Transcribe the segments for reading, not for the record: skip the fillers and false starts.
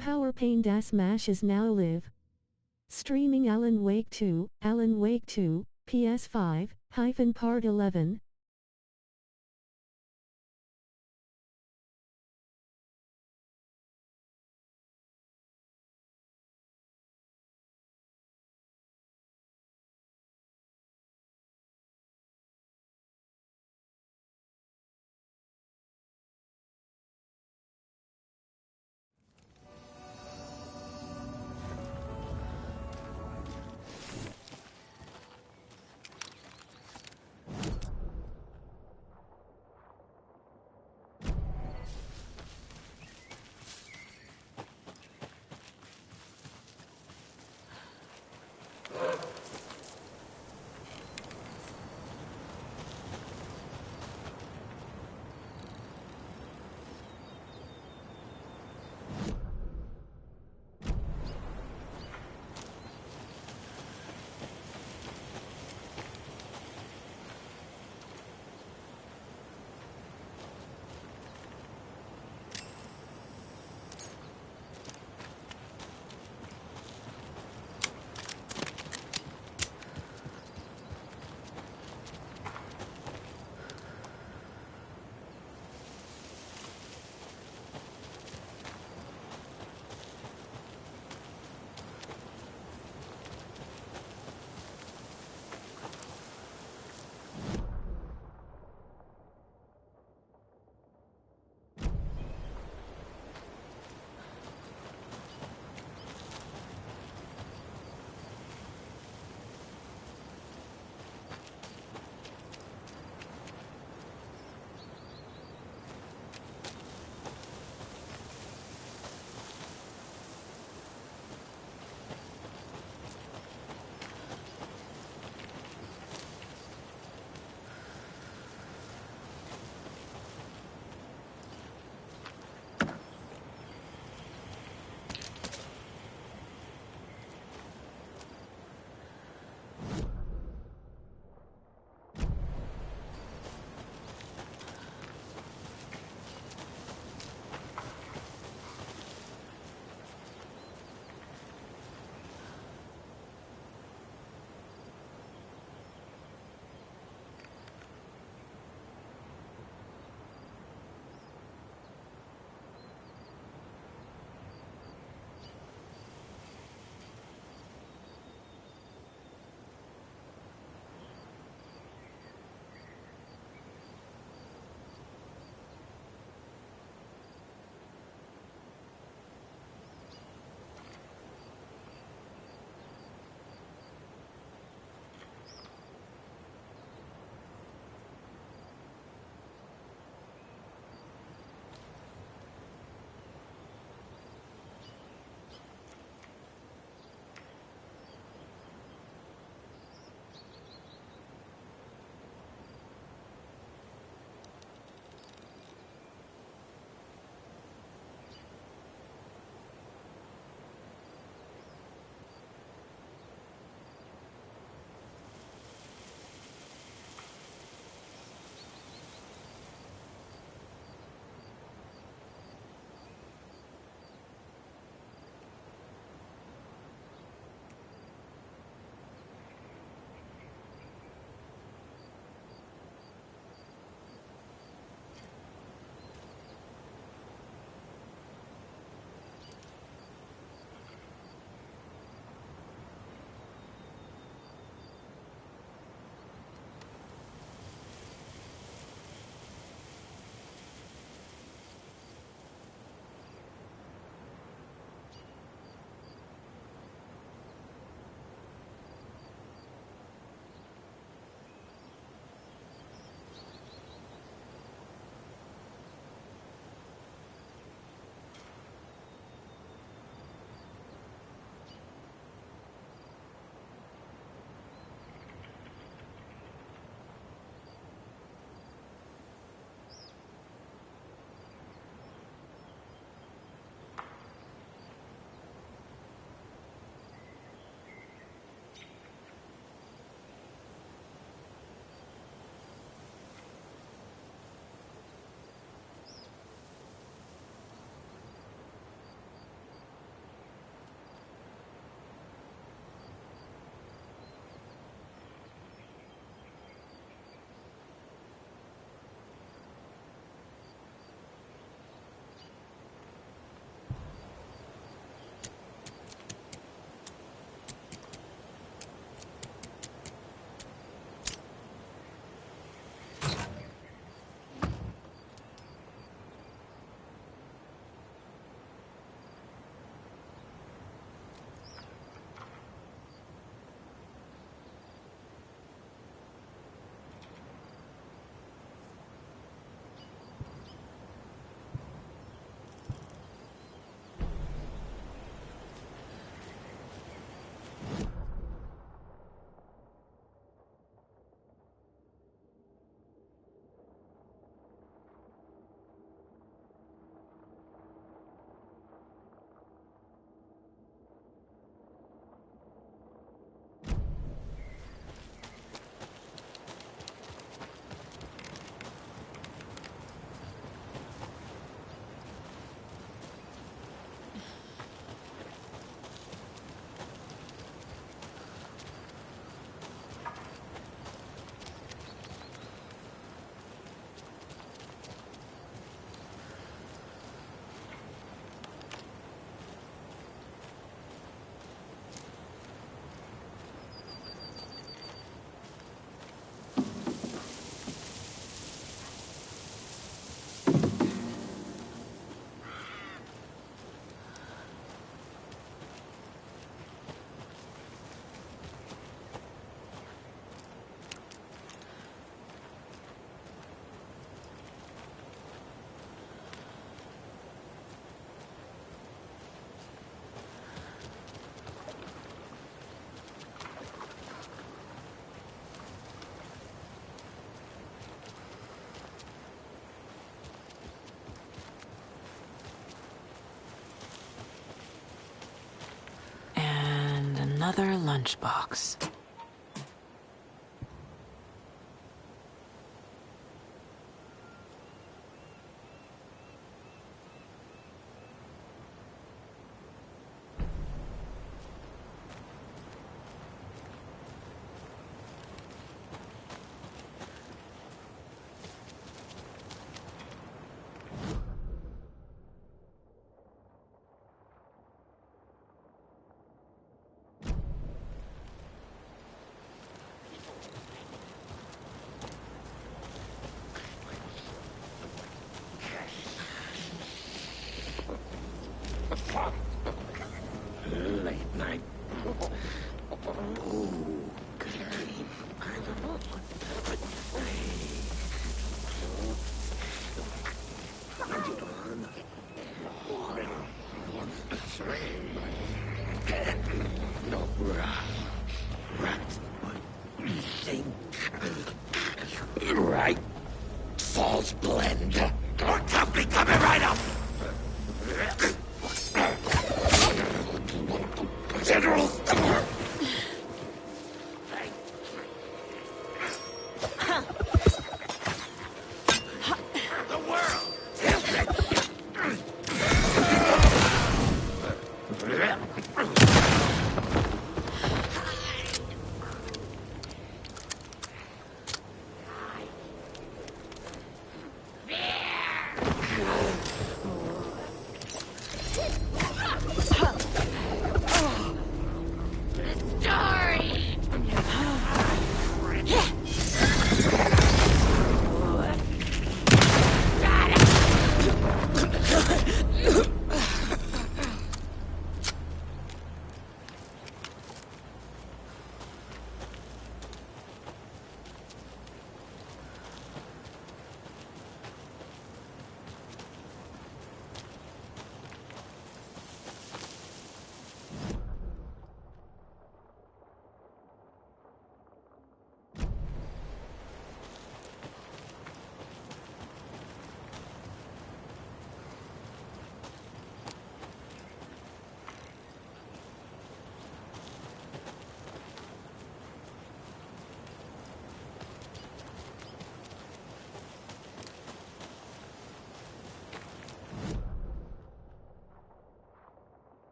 Power Pain Das Mash is now live. Streaming Alan Wake 2, PS5, Part 11. Another lunchbox. Late night. Ooh, good dream. No, right. Think. Right. Falls blend. Company coming right up. General. The world.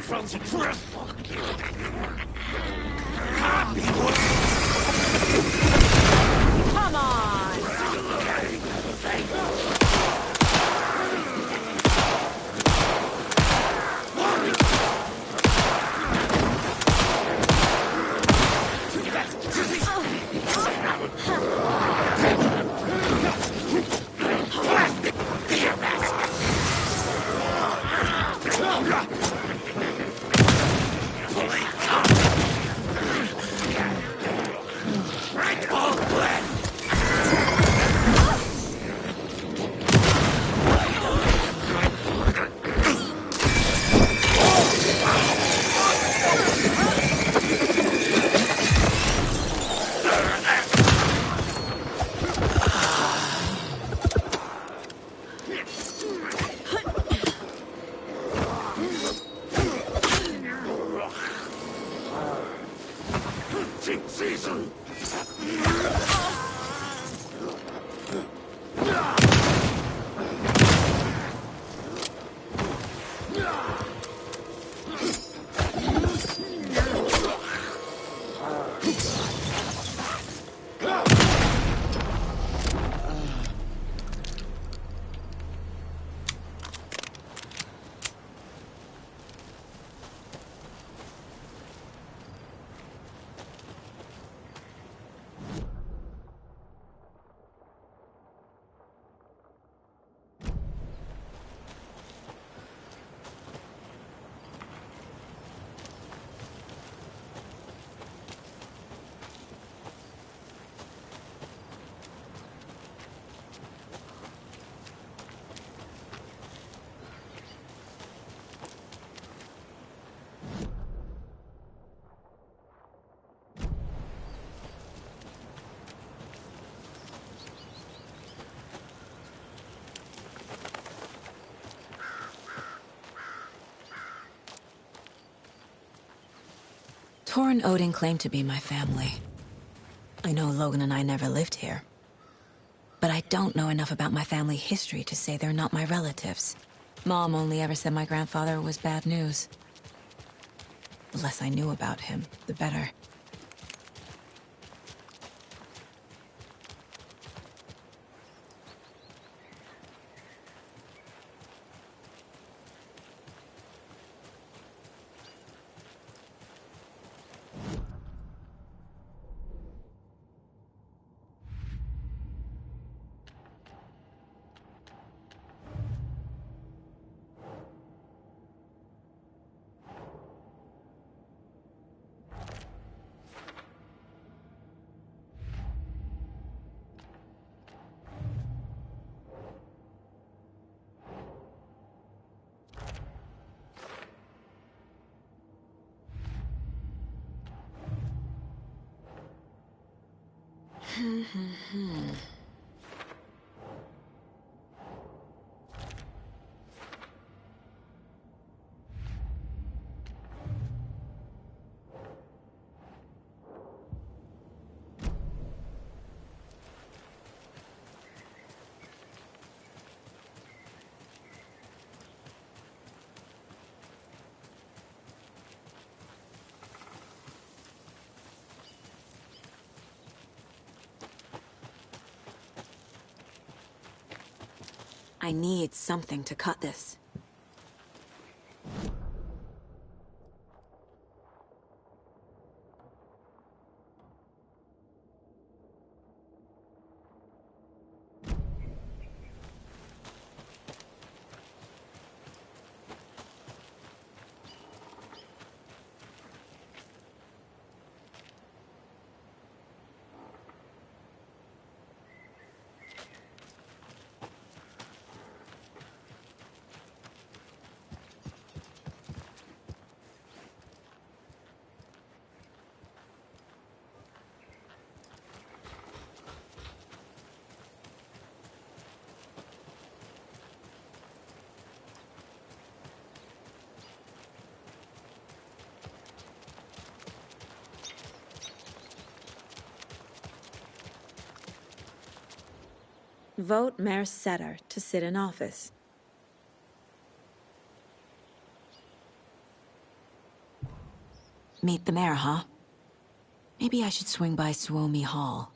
From the crystal. Come on! Right Tor and Odin claim to be my family. I know Logan and I never lived here. But I don't know enough about my family history to say they're not my relatives. Mom only ever said my grandfather was bad news. The less I knew about him, the better. I need something to cut this. Vote Mayor Setter to sit in office. Meet the mayor, huh? Maybe I should swing by Suomi Hall.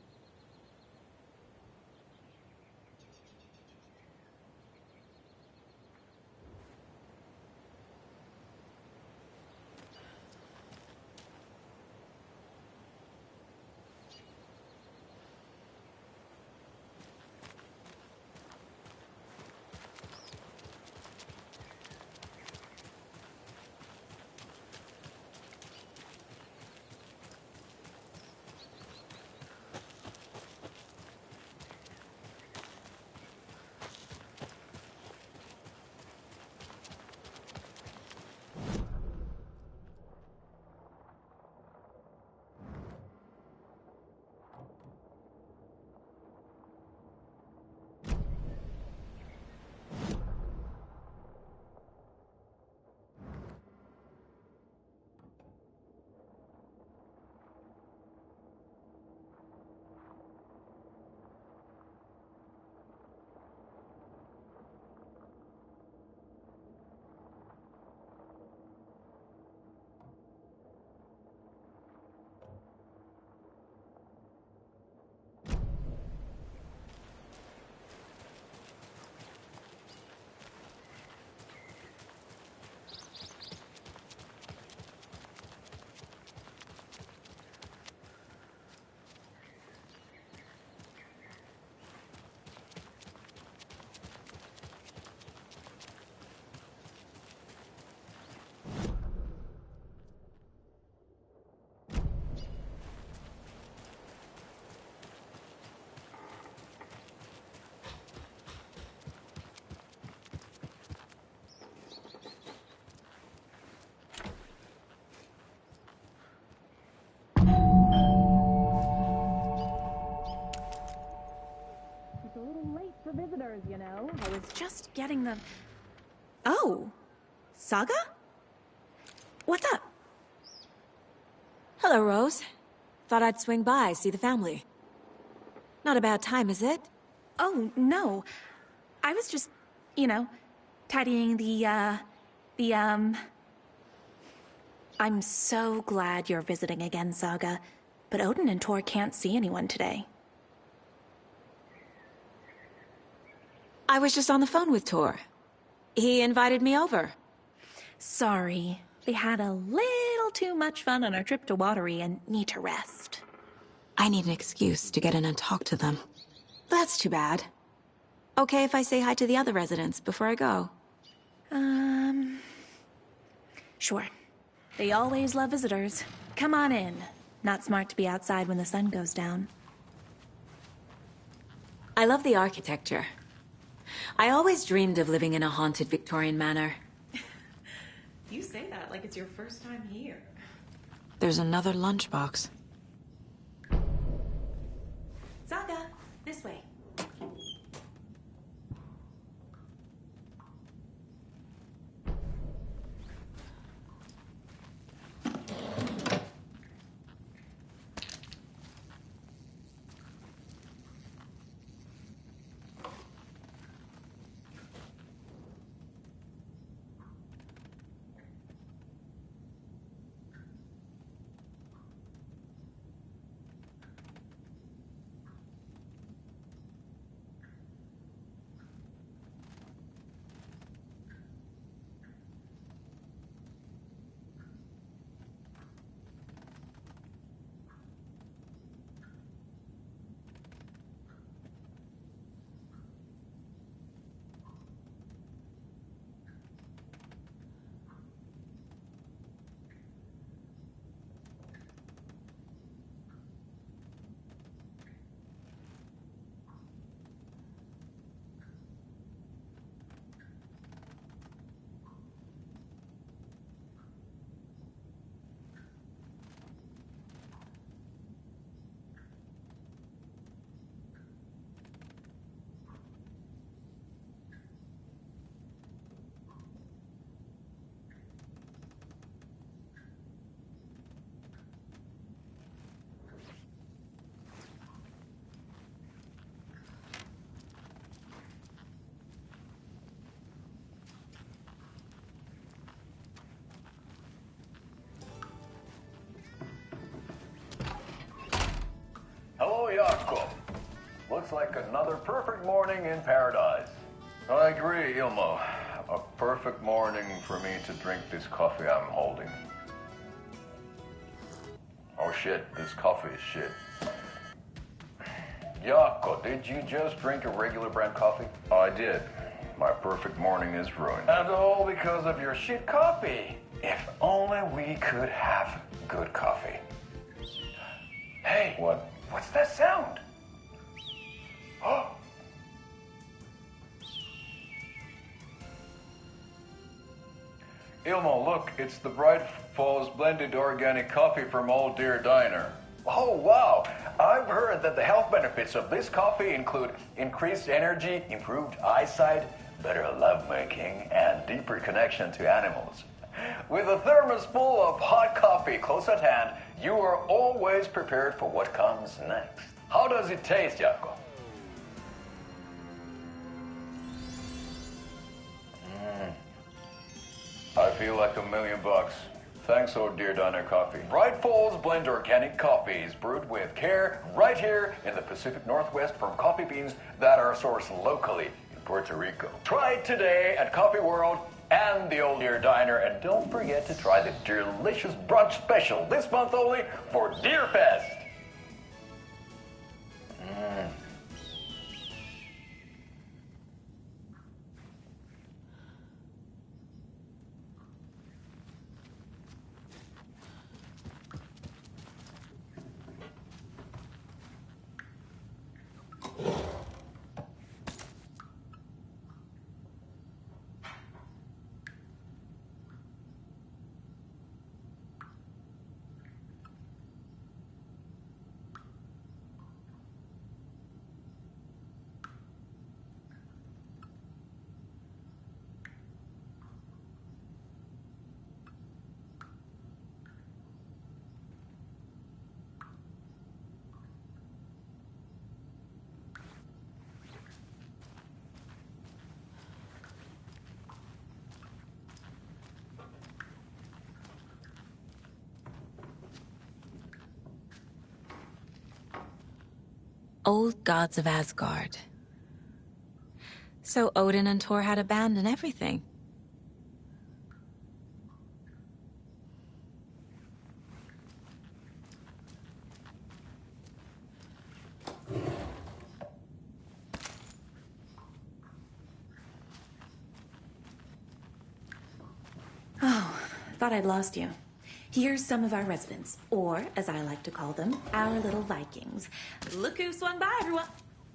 Visitors, you know. I was just getting the... Oh! Saga? What's up? Hello, Rose. Thought I'd swing by, see the family. Not a bad time, is it? Oh, no. I was just, tidying I'm so glad you're visiting again, Saga. But Odin and Tor can't see anyone today. I was just on the phone with Tor. He invited me over. Sorry. They had a little too much fun on our trip to Watery and need to rest. I need an excuse to get in and talk to them. That's too bad. Okay if I say hi to the other residents before I go? Sure. They always love visitors. Come on in. Not smart to be outside when the sun goes down. I love the architecture. I always dreamed of living in a haunted Victorian manor. You say that like it's your first time here. There's another lunchbox. Saga, this way. Hello, Jakob. Looks like another perfect morning in paradise. I agree, Ilmo. A perfect morning for me to drink this coffee I'm holding. Oh shit, this coffee is shit. Jakob, did you just drink a regular brand coffee? I did. My perfect morning is ruined. And all because of your shit coffee. If only we could have good coffee. Hey. What? What's that sound? Oh. Ilmo, look, it's the Bright Falls blended organic coffee from Old Deer Diner. Oh, wow. I've heard that the health benefits of this coffee include increased energy, improved eyesight, better lovemaking, and deeper connection to animals. With a thermos full of hot coffee close at hand, you are always prepared for what comes next. How does it taste, Jakob? I feel like $1,000,000. Thanks, Old Deer Diner Coffee. Bright Falls Blend Organic Coffee is brewed with care right here in the Pacific Northwest from coffee beans that are sourced locally in Puerto Rico. Try it today at Coffee World and the Old Deer Diner, and don't forget to try the delicious brunch special this month only for Deer Fest. old gods of Asgard. So Odin and Thor had abandoned everything. Thought I'd lost you. Here's some of our residents, or as I like to call them, our little Vikings. Look who swung by, everyone.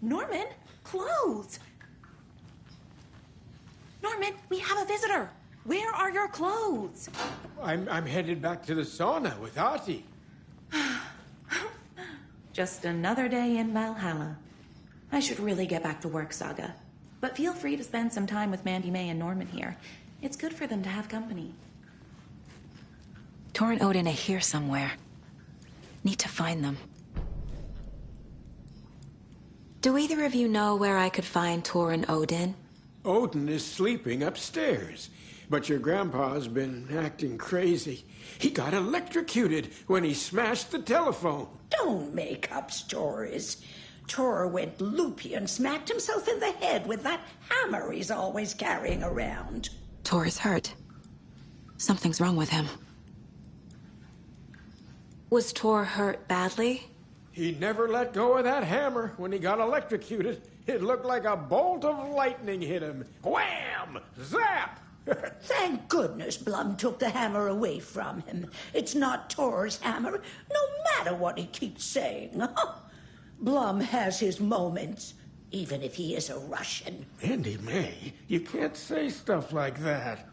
Norman, clothes. Norman, we have a visitor. Where are your clothes? I'm headed back to the sauna with Artie. Just another day in Valhalla. I should really get back to work, Saga. But feel free to spend some time with Mandy May and Norman here. It's good for them to have company. Thor and Odin are here somewhere. Need to find them. Do either of you know where I could find Thor and Odin? Odin is sleeping upstairs, but your grandpa's been acting crazy. He got electrocuted when he smashed the telephone. Don't make up stories. Thor went loopy and smacked himself in the head with that hammer he's always carrying around. Thor is hurt. Something's wrong with him. Was Thor hurt badly? He never let go of that hammer when he got electrocuted. It looked like a bolt of lightning hit him. Wham! Zap! Thank goodness Blum took the hammer away from him. It's not Thor's hammer, no matter what he keeps saying. Blum has his moments, even if he is a Russian. Mandy May, you can't say stuff like that.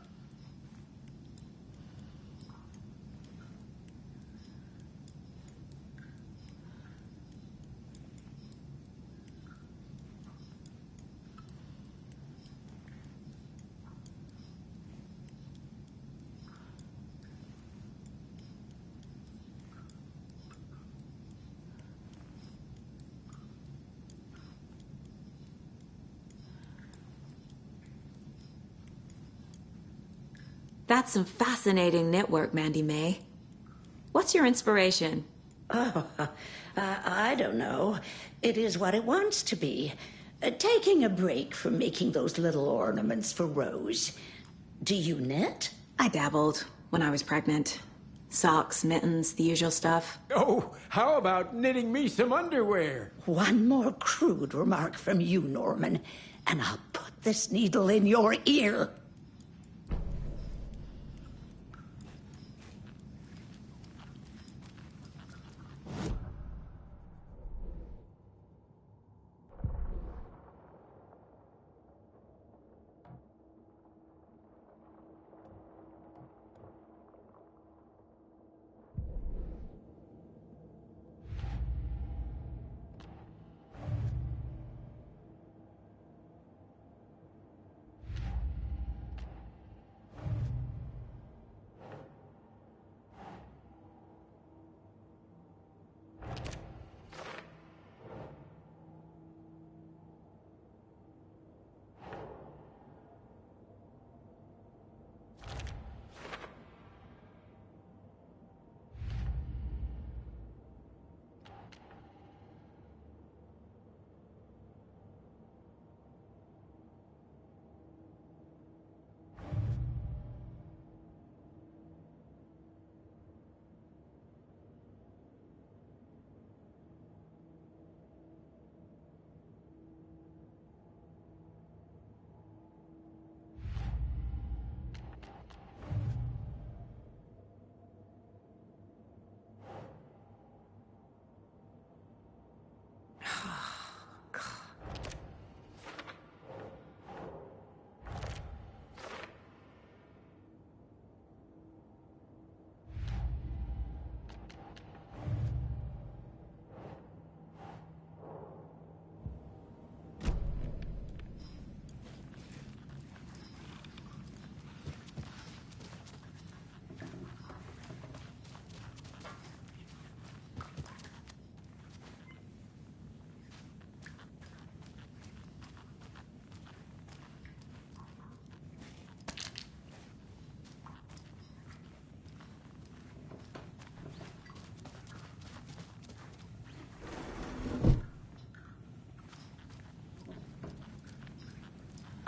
That's some fascinating knitwork, Mandy May. What's your inspiration? I don't know. It is what it wants to be. Taking a break from making those little ornaments for Rose. Do you knit? I dabbled when I was pregnant. Socks, mittens, the usual stuff. Oh, how about knitting me some underwear? One more crude remark from you, Norman, and I'll put this needle in your ear.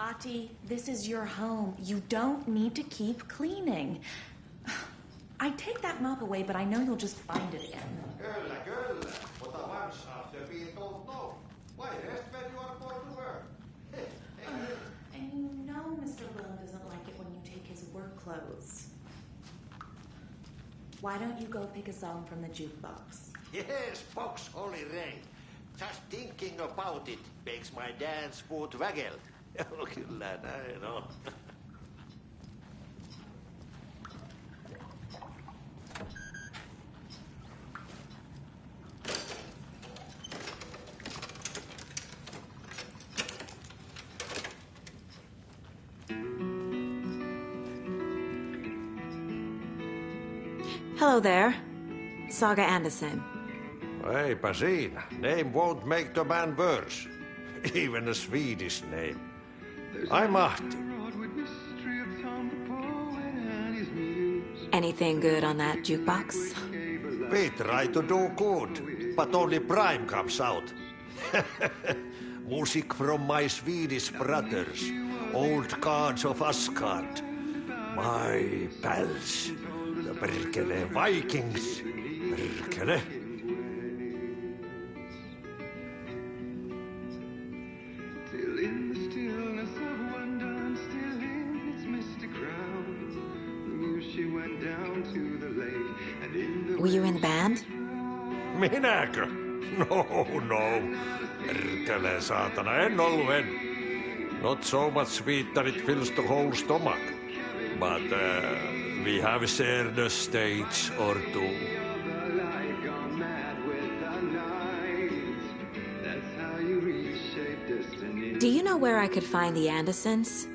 Ati, this is your home. You don't need to keep cleaning. I'd take that mop away, but I know you'll just find it again. Kyllä, kyllä. Ota vansaa, se don't know. Why, rest when you are born to work. And you know Mr. Bloom doesn't like it when you take his work clothes. Why don't you go pick a song from the jukebox? Yes, box Holy Rain. Just thinking about it makes my dance foot waggle. Kyllä näin on. Hello there. Saga Anderson. Eipä siinä. Name won't make the man worse. Even a Swedish name. I'm Ahti. Anything good on that jukebox? We try to do good, but only Prime comes out. Music from my Swedish brothers, old gods of Asgard. My pals, the perkele Vikings. Perkele. Were you in the band? Minäkö? No. Perkele saatana, en ollut en. Not so much sweet that it fills the whole stomach. But we have shared a stage or two. Do you know where I could find the Andersons?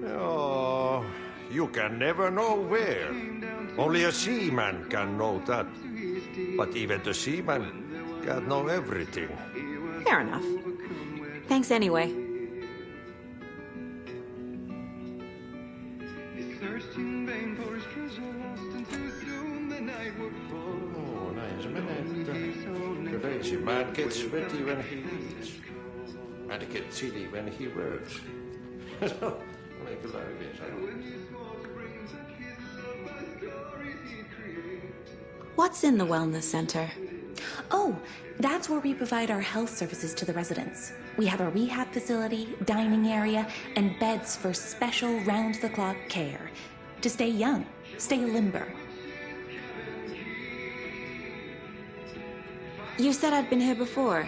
Oh, you can never know where. Only a seaman can know that. But even the seaman can't know everything. Fair enough. Thanks anyway. Oh, näin se menee. The lazy man gets sweaty when he eats. And gets silly when he works. Oli kyllä hyvin sanottu. What's in the wellness center? Oh, that's where we provide our health services to the residents. We have a rehab facility, dining area, and beds for special round-the-clock care. To stay young, stay limber. You said I'd been here before.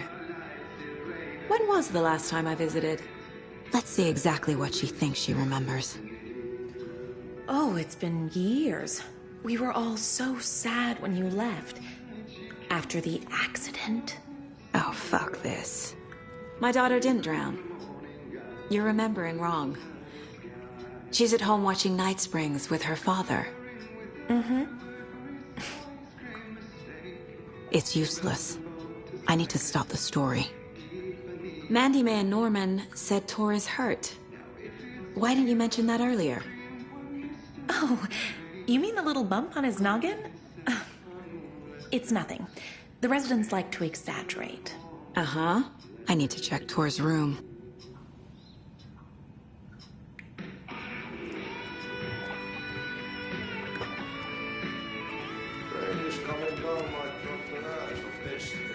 When was the last time I visited? Let's see exactly what she thinks she remembers. Oh, it's been years. We were all so sad when you left. After the accident. Oh, fuck this. My daughter didn't drown. You're remembering wrong. She's at home watching Night Springs with her father. Mm-hmm. It's useless. I need to stop the story. Mandy May and Norman said Tor is hurt. Why didn't you mention that earlier? Oh, you mean the little bump on his noggin? It's nothing. The residents like to exaggerate. Uh-huh. I need to check Tor's room. Rain is coming down like from the eyes of destiny.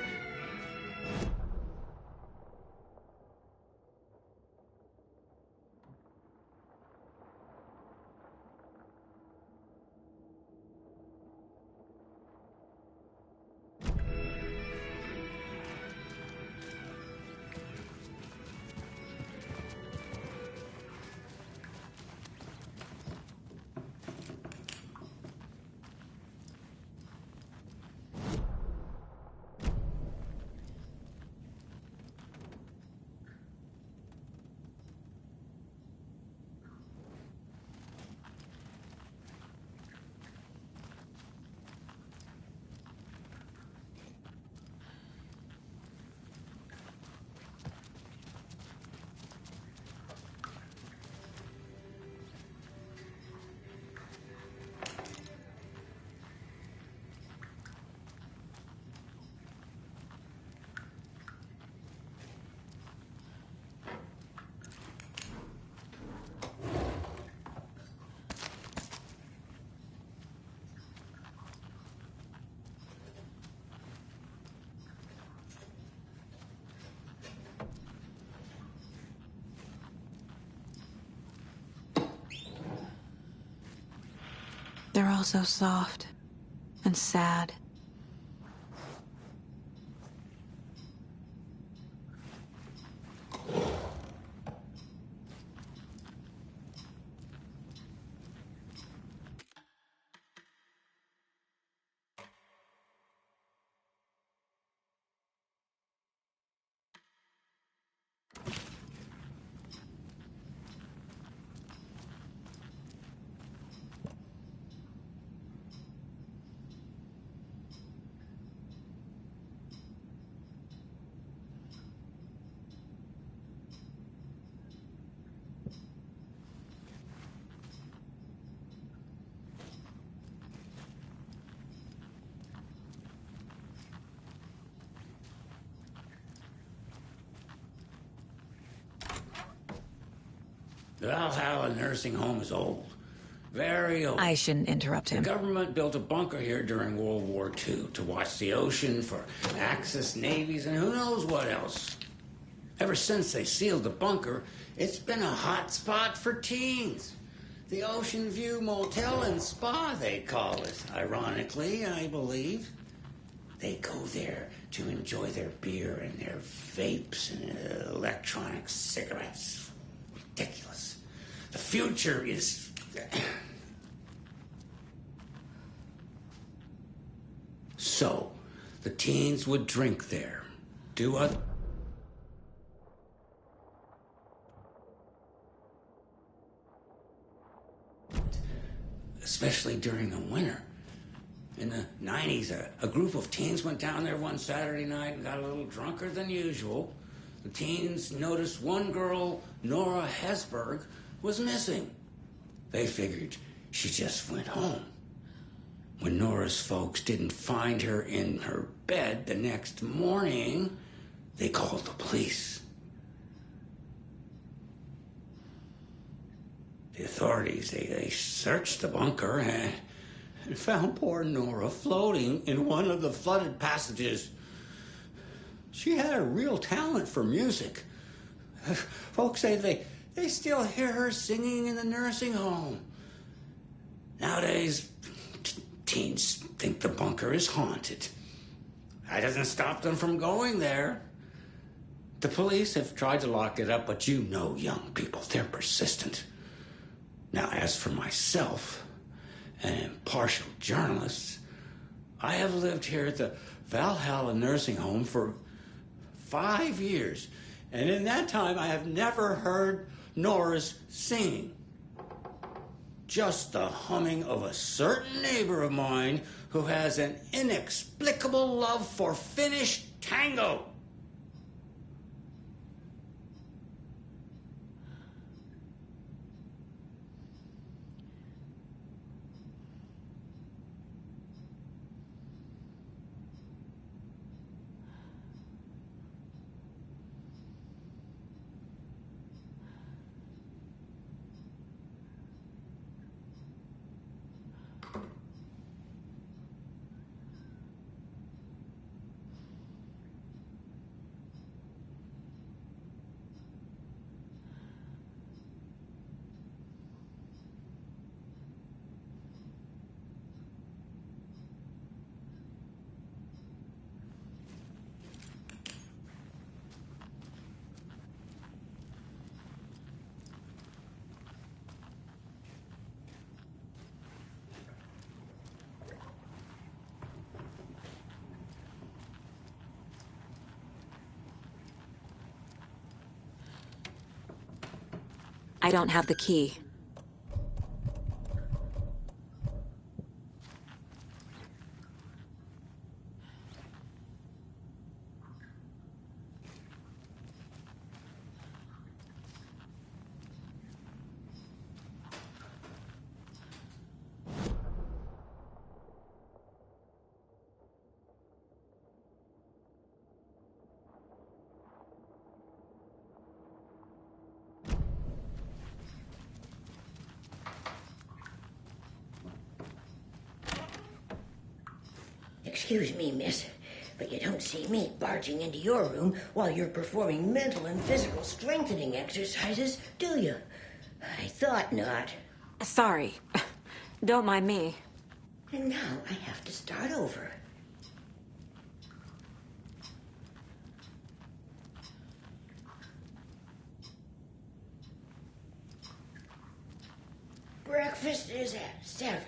they're all so soft and sad. The Valhalla nursing home is old. Very old. I shouldn't interrupt him. The government built a bunker here during World War II to watch the ocean for Axis navies and who knows what else. Ever since they sealed the bunker, it's been a hot spot for teens. The Ocean View Motel and Spa, they call it. Ironically, I believe. They go there to enjoy their beer and their vapes and electronic cigarettes. Ridiculous. The future is... So, the teens would drink there, do other... Especially during the winter. In the 90s, a group of teens went down there one Saturday night and got a little drunker than usual. The teens noticed one girl, Nora Hesberg, was missing. They figured she just went home. When Nora's folks didn't find her in her bed the next morning, they called the police. The authorities, they searched the bunker and found poor Nora floating in one of the flooded passages. She had a real talent for music. Folks say they still hear her singing in the nursing home. Nowadays, teens think the bunker is haunted. That doesn't stop them from going there. The police have tried to lock it up, but you know young people, they're persistent. Now, as for myself, an impartial journalist, I have lived here at the Valhalla nursing home for 5 years, and in that time I have never heard Nora's singing. Just the humming of a certain neighbor of mine who has an inexplicable love for Finnish tango. I don't have the key. Excuse me, miss, but you don't see me barging into your room while you're performing mental and physical strengthening exercises, do you? I thought not. Sorry. Don't mind me. And now I have to start over. Breakfast is at 7.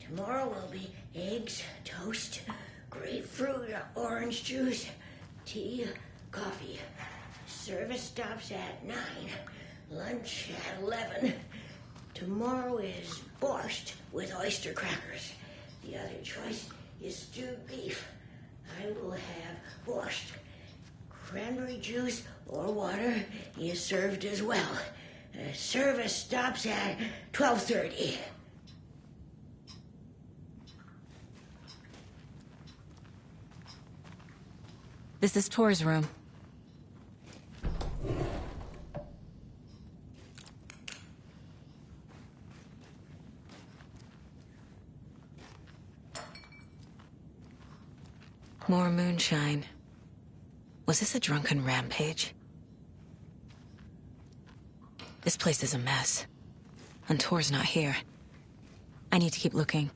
Tomorrow will be eggs, toast, grapefruit, orange juice, tea, coffee. Service stops at 9. Lunch at 11. Tomorrow is borscht with oyster crackers. The other choice is stewed beef. I will have borscht. Cranberry juice or water is served as well. Service stops at 12:30. This is Tor's room. More moonshine. Was this a drunken rampage? This place is a mess. And Tor's not here. I need to keep looking.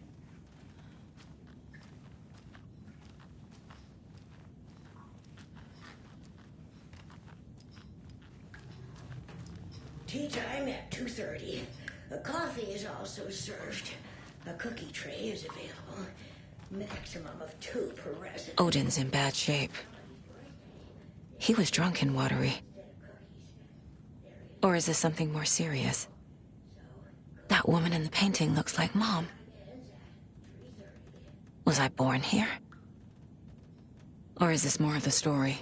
Tea time at 2:30. A coffee is also served. A cookie tray is available. Maximum of 2 per resident. Odin's in bad shape. He was drunk and watery. Or is this something more serious? That woman in the painting looks like Mom. Was I born here? Or is this more of the story?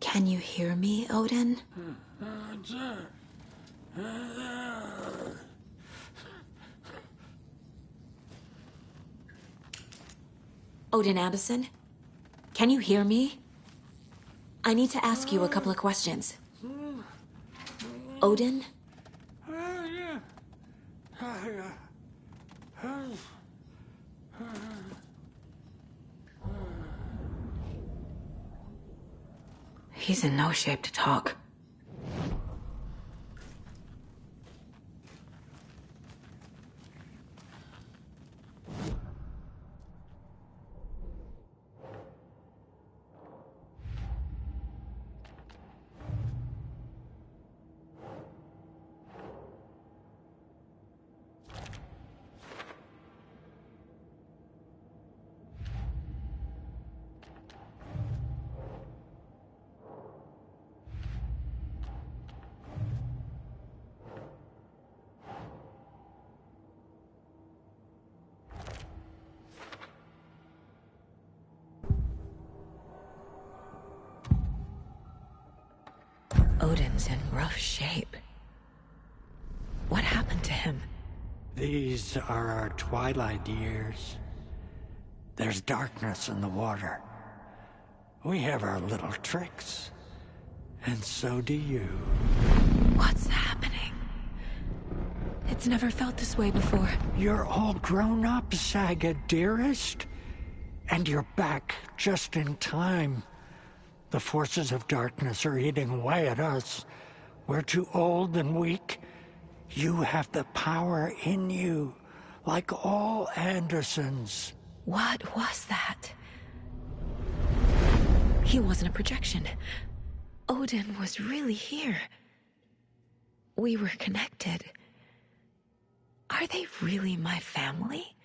Can you hear me, Odin? Odin Addison? Can you hear me? I need to ask you a couple of questions. Odin? He's in no shape to talk. Odin's in rough shape. What happened to him? These are our twilight years. There's darkness in the water. We have our little tricks. And so do you. What's happening? It's never felt this way before. You're all grown up, Saga, dearest. And you're back just in time. The forces of darkness are eating away at us. We're too old and weak. You have the power in you, like all Andersons. What was that? He wasn't a projection. Odin was really here. We were connected. Are they really my family?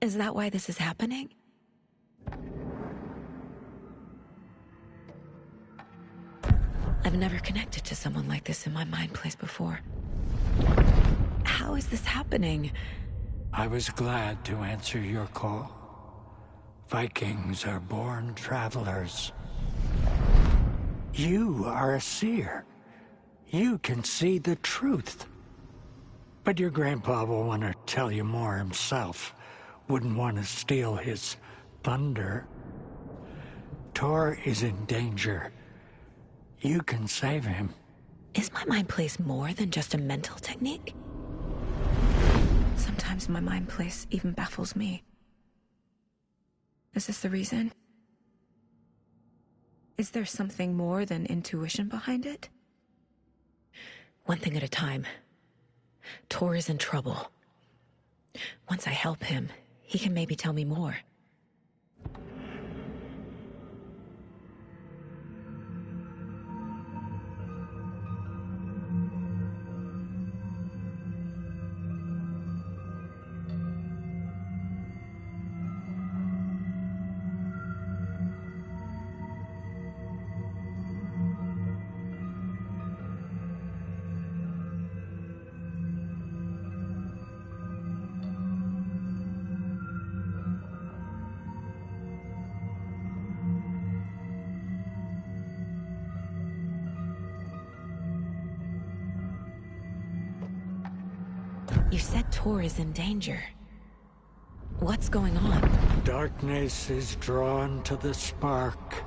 Is that why this is happening? I've never connected to someone like this in my mind place before. How is this happening? I was glad to answer your call. Vikings are born travelers. You are a seer. You can see the truth. But your grandpa will want to tell you more himself. Wouldn't want to steal his thunder. Tor is in danger. You can save him. Is my mind place more than just a mental technique? Sometimes my mind place even baffles me. Is this the reason? Is there something more than intuition behind it? One thing at a time. Tor is in trouble. Once I help him, he can maybe tell me more. You said Tor is in danger. What's going on? Darkness is drawn to the spark.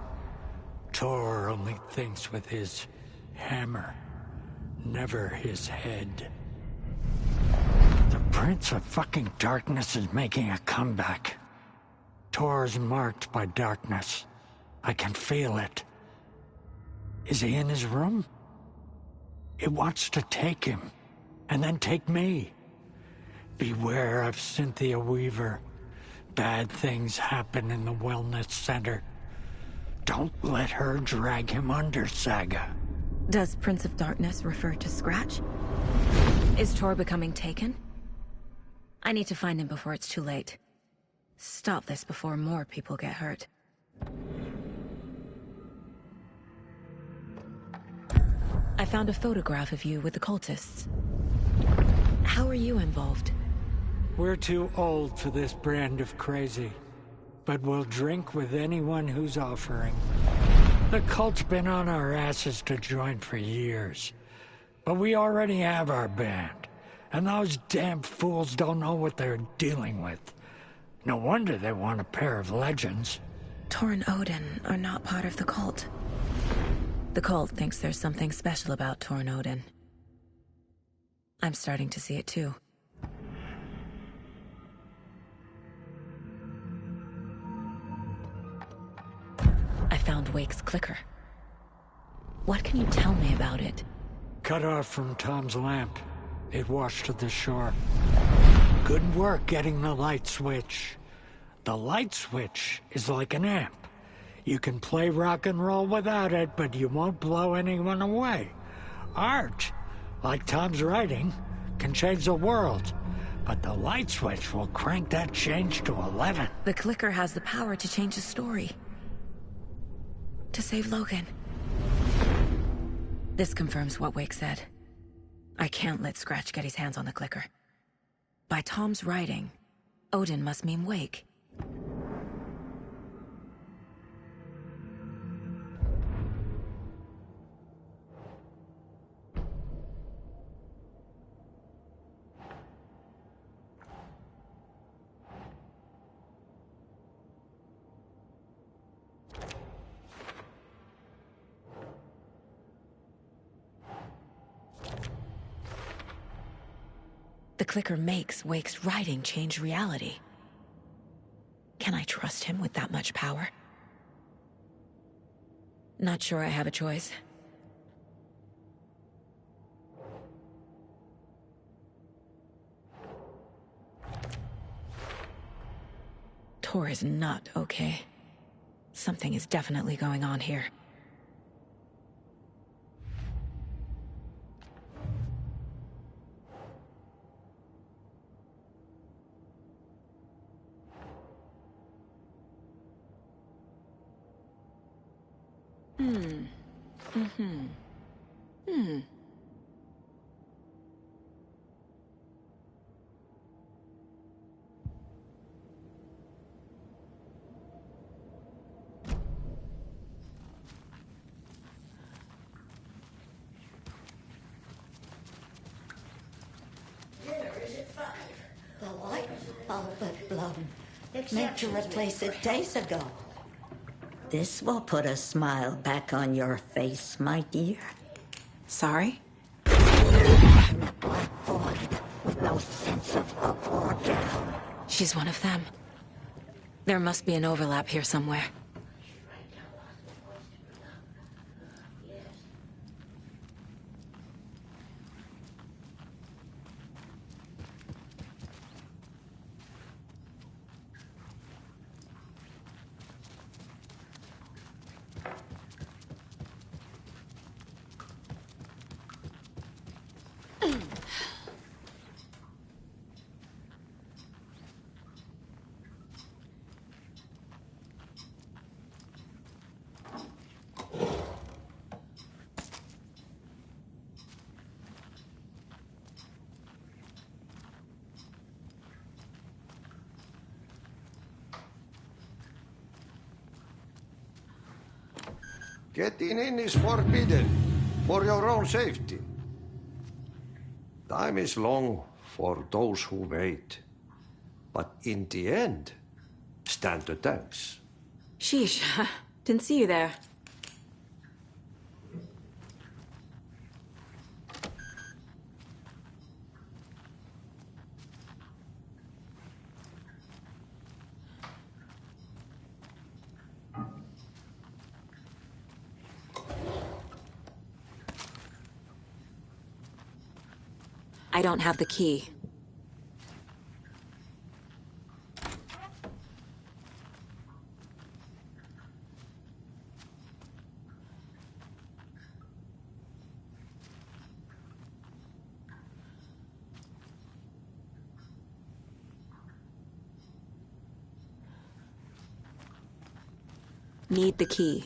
Tor only thinks with his hammer, never his head. The Prince of fucking Darkness is making a comeback. Tor's marked by darkness. I can feel it. Is he in his room? It wants to take him, and then take me. Beware of Cynthia Weaver. Bad things happen in the wellness center. Don't let her drag him under, Saga. Does Prince of Darkness refer to Scratch? Is Tor becoming taken? I need to find him before it's too late. Stop this before more people get hurt. I found a photograph of you with the cultists. How are you involved? We're too old for this brand of crazy, but we'll drink with anyone who's offering. The cult's been on our asses to join for years, but we already have our band, and those damn fools don't know what they're dealing with. No wonder they want a pair of legends. Tor and Odin are not part of the cult. The cult thinks there's something special about Tor and Odin. I'm starting to see it too. I found Wake's clicker. What can you tell me about it? Cut off from Tom's lamp. It washed to the shore. Good work getting the light switch. The light switch is like an amp. You can play rock and roll without it, but you won't blow anyone away. Art, like Tom's writing, can change the world. But the light switch will crank that change to 11. The clicker has the power to change the story. To save Logan. This confirms what Wake said. I can't let Scratch get his hands on the clicker. By Tom's writing, Odin must mean Wake. The clicker makes Wake's writing change reality. Can I trust him with that much power? Not sure I have a choice. Tor is not okay. Something is definitely going on here. The light? Oh, but Blum, meant to replace it days ago. This will put a smile back on your face, my dear. Sorry? With no sense of up or down. She's one of them. There must be an overlap here somewhere. Getting in is forbidden, for your own safety. Time is long for those who wait. But in the end, stand the thanks. Sheesh, didn't see you there. I don't have the key. Need the key.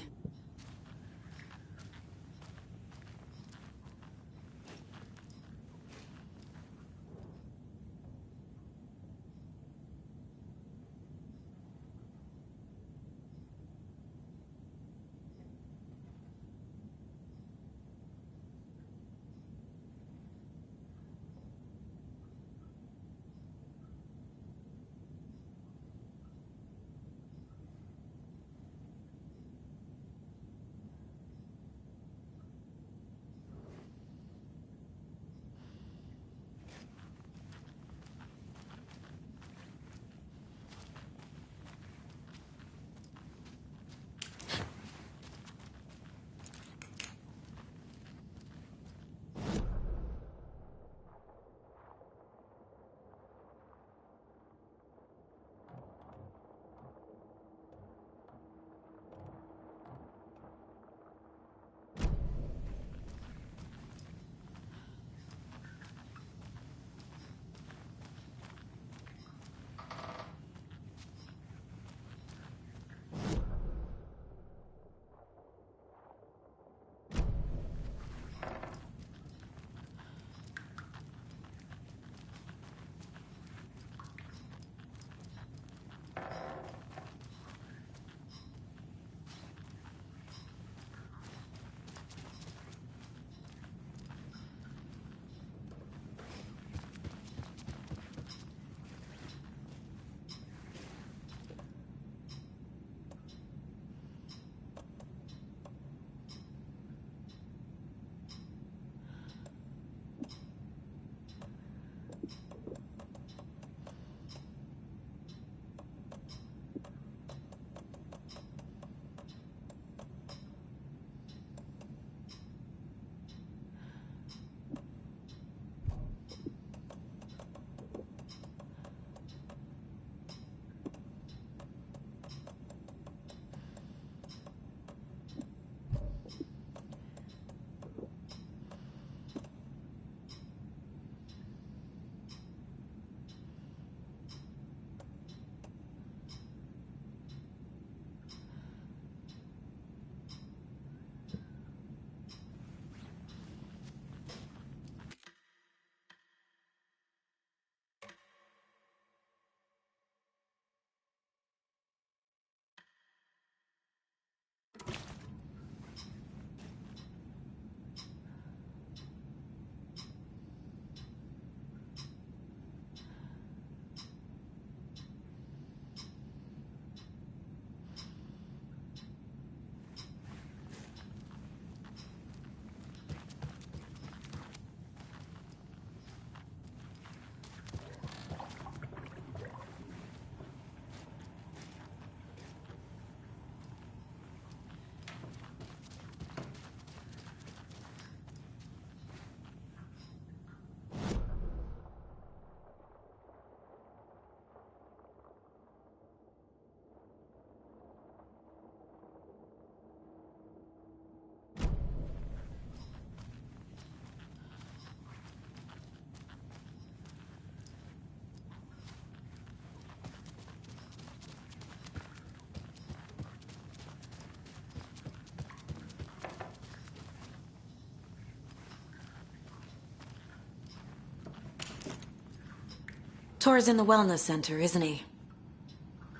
Tor's in the wellness center, isn't he?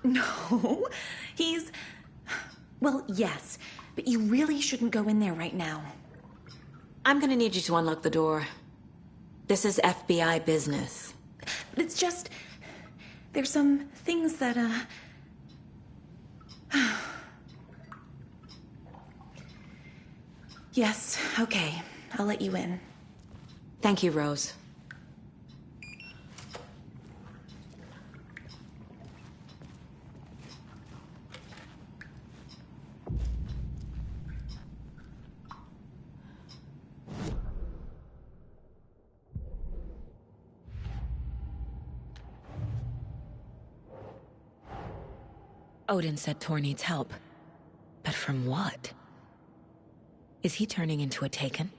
No, he's... Well, yes, but you really shouldn't go in there right now. I'm gonna need you to unlock the door. This is FBI business. It's just... There's some things that, Yes, okay. I'll let you in. Thank you, Rose. Odin said Tor needs help. But from what? Is he turning into a Taken?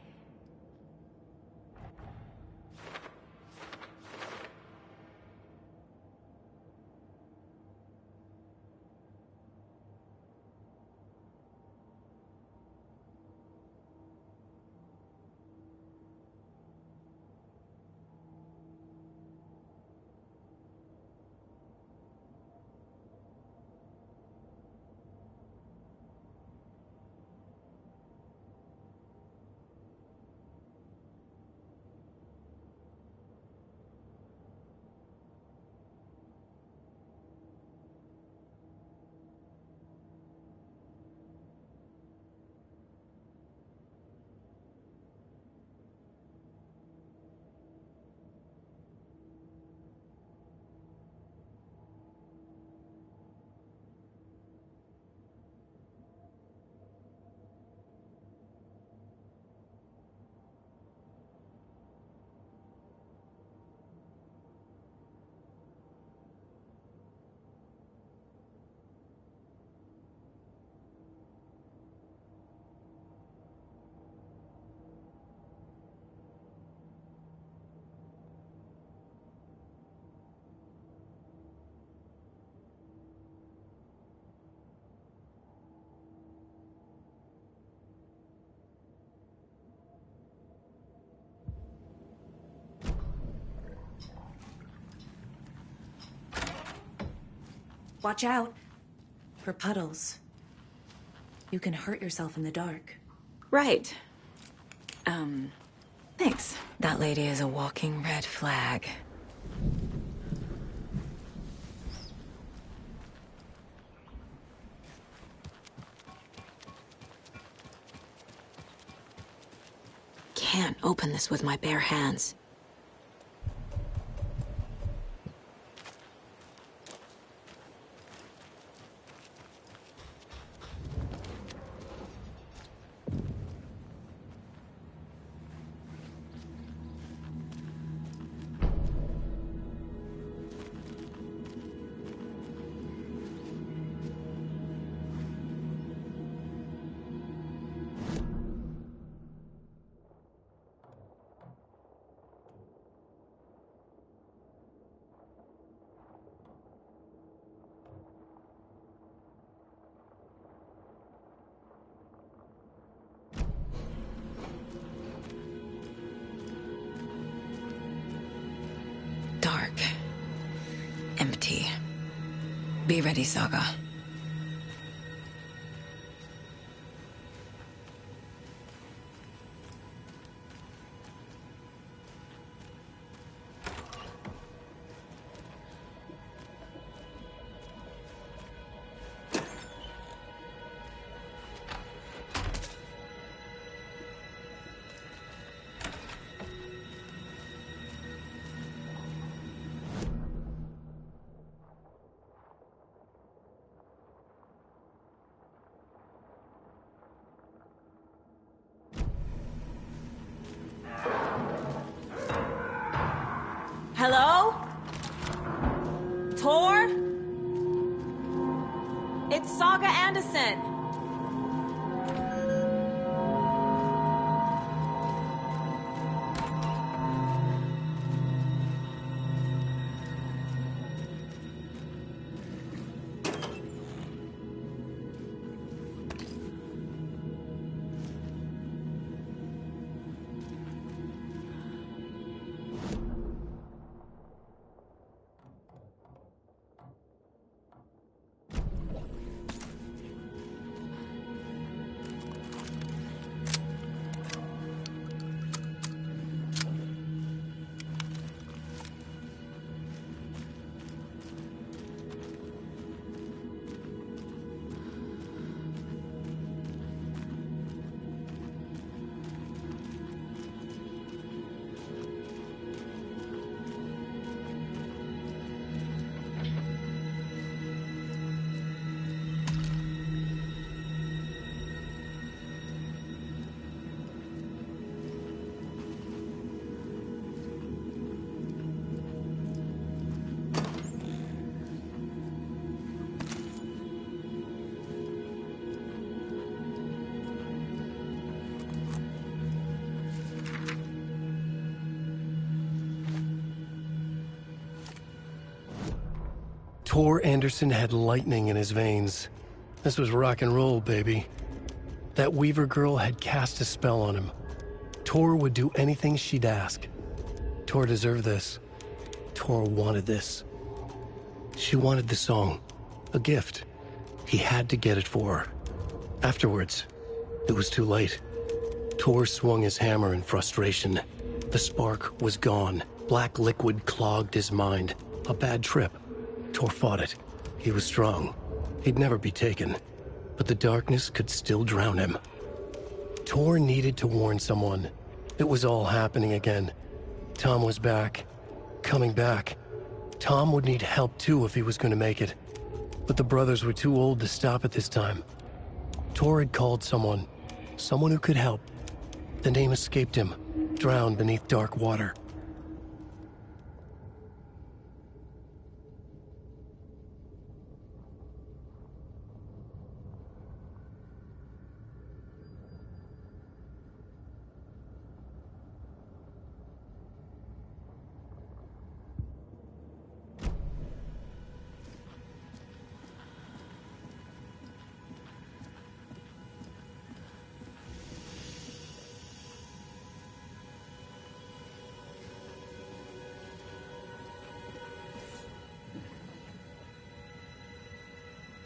Watch out for puddles. You can hurt yourself in the dark. Right. Thanks. That lady is a walking red flag. Can't open this with my bare hands. Dark. Empty. Be ready, Saga. Hello? Tor? It's Saga Anderson. Tor Anderson had lightning in his veins. This was rock and roll, baby. That Weaver girl had cast a spell on him. Tor would do anything she'd ask. Tor deserved this. Tor wanted this. She wanted the song. A gift. He had to get it for her. Afterwards, it was too late. Tor swung his hammer in frustration. The spark was gone. Black liquid clogged his mind. A bad trip. Tor fought it. He was strong. He'd never be taken. But the darkness could still drown him. Tor needed to warn someone. It was all happening again. Tom was back. Coming back. Tom would need help too if he was going to make it. But the brothers were too old to stop it this time. Tor had called someone. Someone who could help. The name escaped him. Drowned beneath dark water.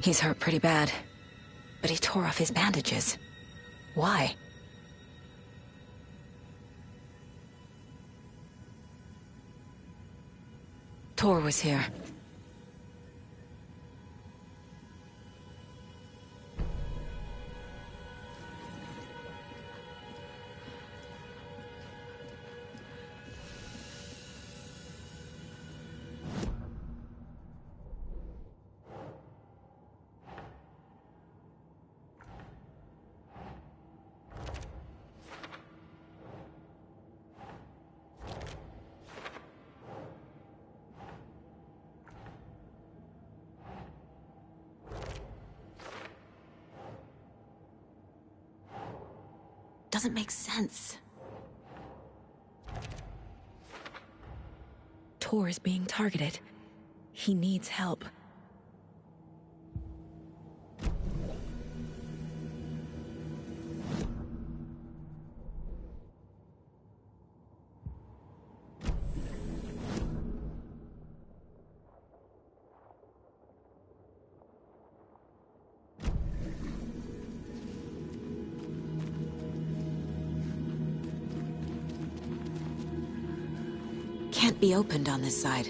He's hurt pretty bad, but he tore off his bandages. Why? Tor was here. Doesn't make sense. Tor is being targeted. He needs help. Can't be opened on this side.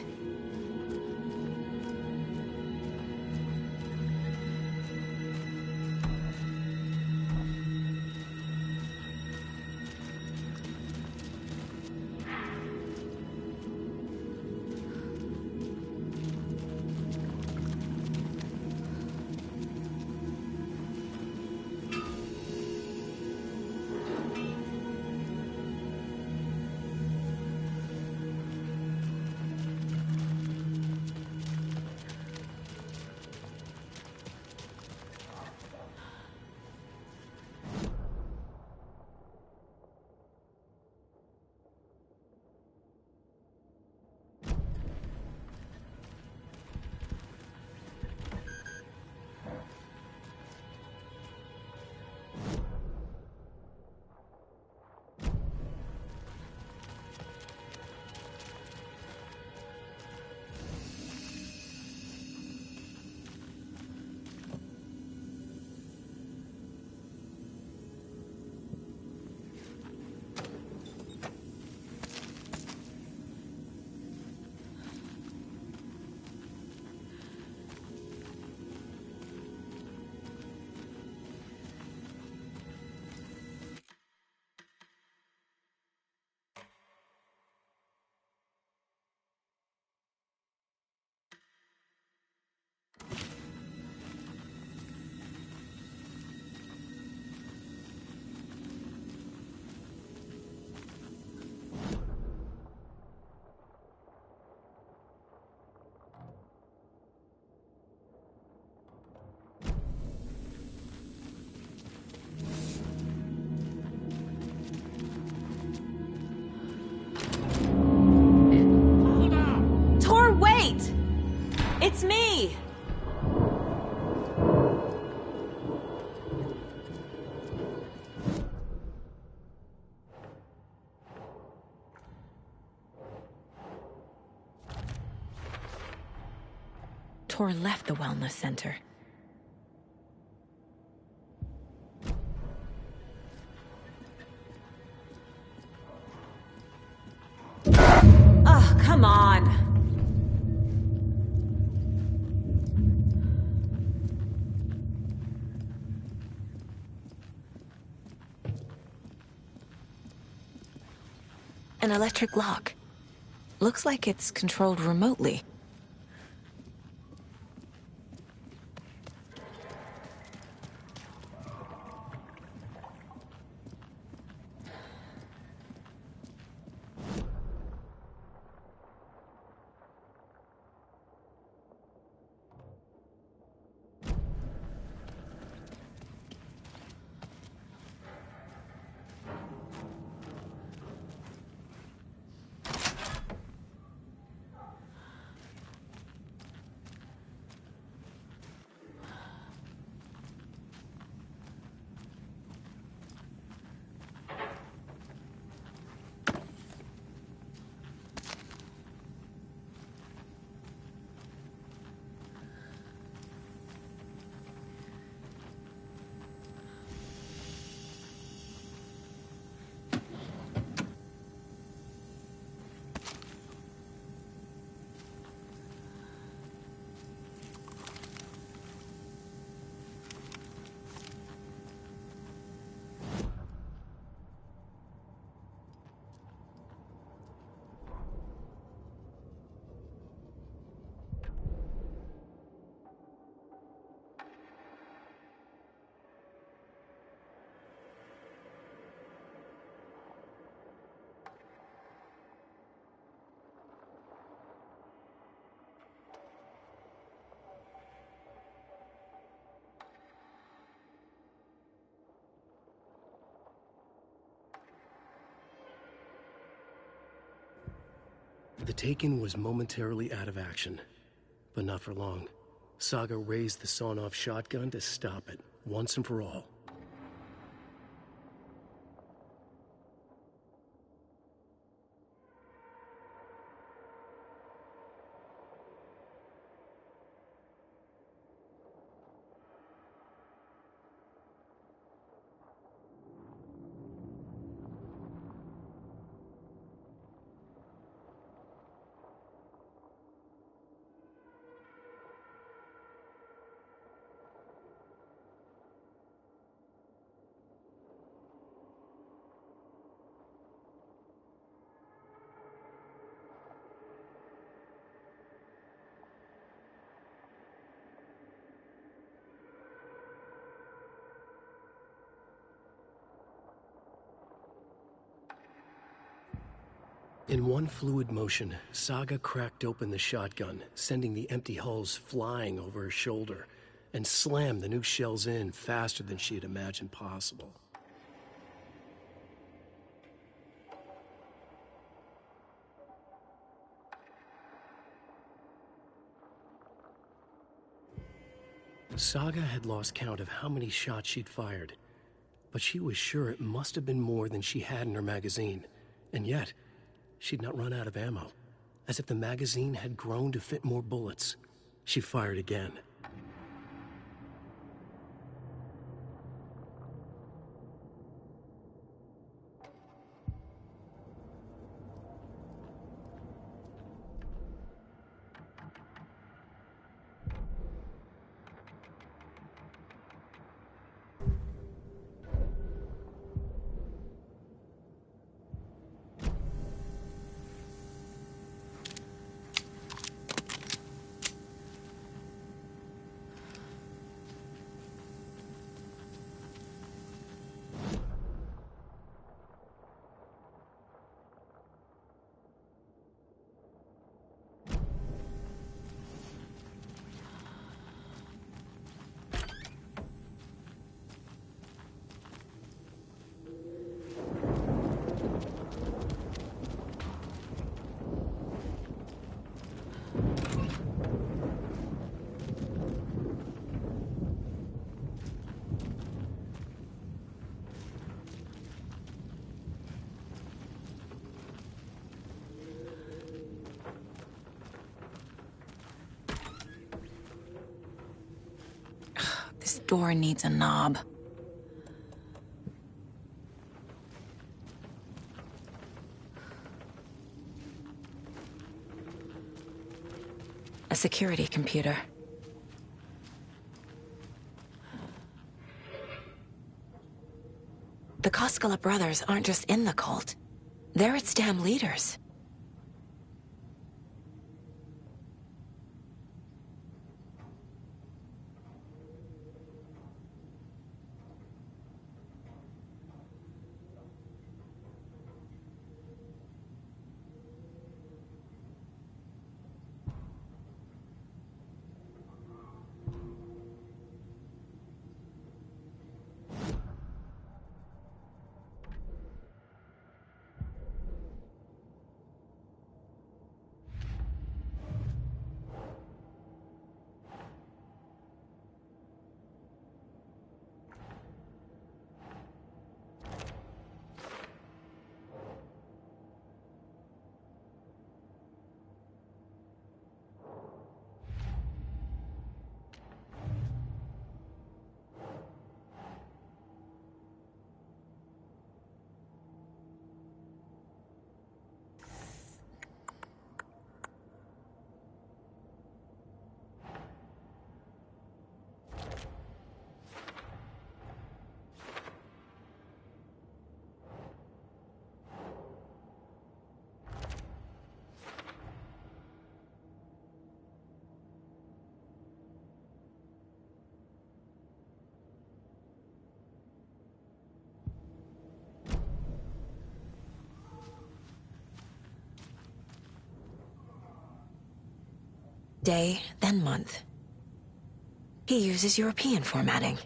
Tor left the wellness center. Oh, come on! An electric lock. Looks like it's controlled remotely. The Taken was momentarily out of action, but not for long. Saga raised the sawn-off shotgun to stop it, once and for all. In one fluid motion, Saga cracked open the shotgun, sending the empty hulls flying over her shoulder, and slammed the new shells in faster than she had imagined possible. Saga had lost count of how many shots she'd fired, but she was sure it must have been more than she had in her magazine, and yet she'd not run out of ammo. As if the magazine had grown to fit more bullets, she fired again. door needs a knob. A security computer. The Koskela brothers aren't just in the cult. They're its damn leaders. Day, then month. He uses European formatting.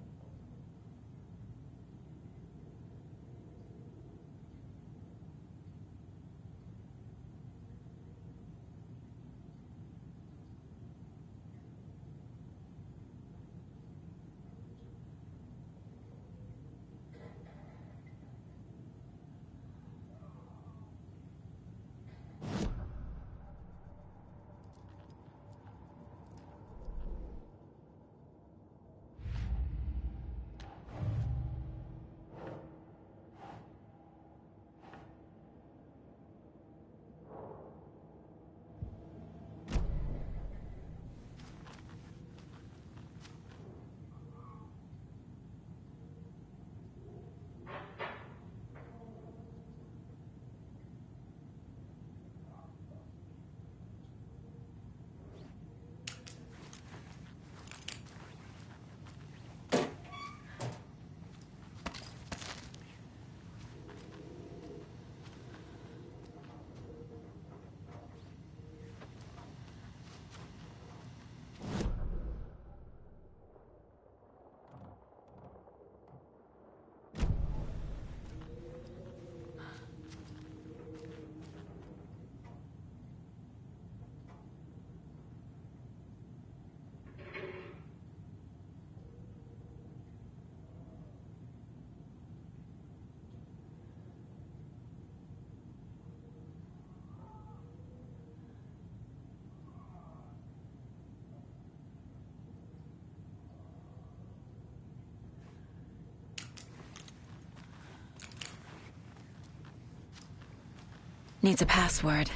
Needs a password.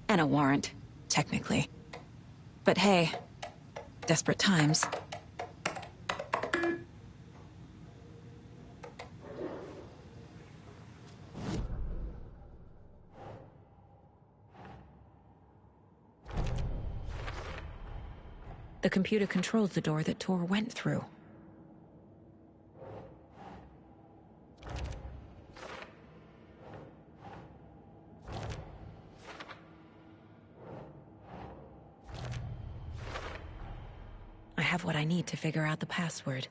And a warrant, technically. But hey, desperate times. The computer controls the door that Tor went through. I have what I need to figure out the password.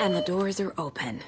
And the doors are open.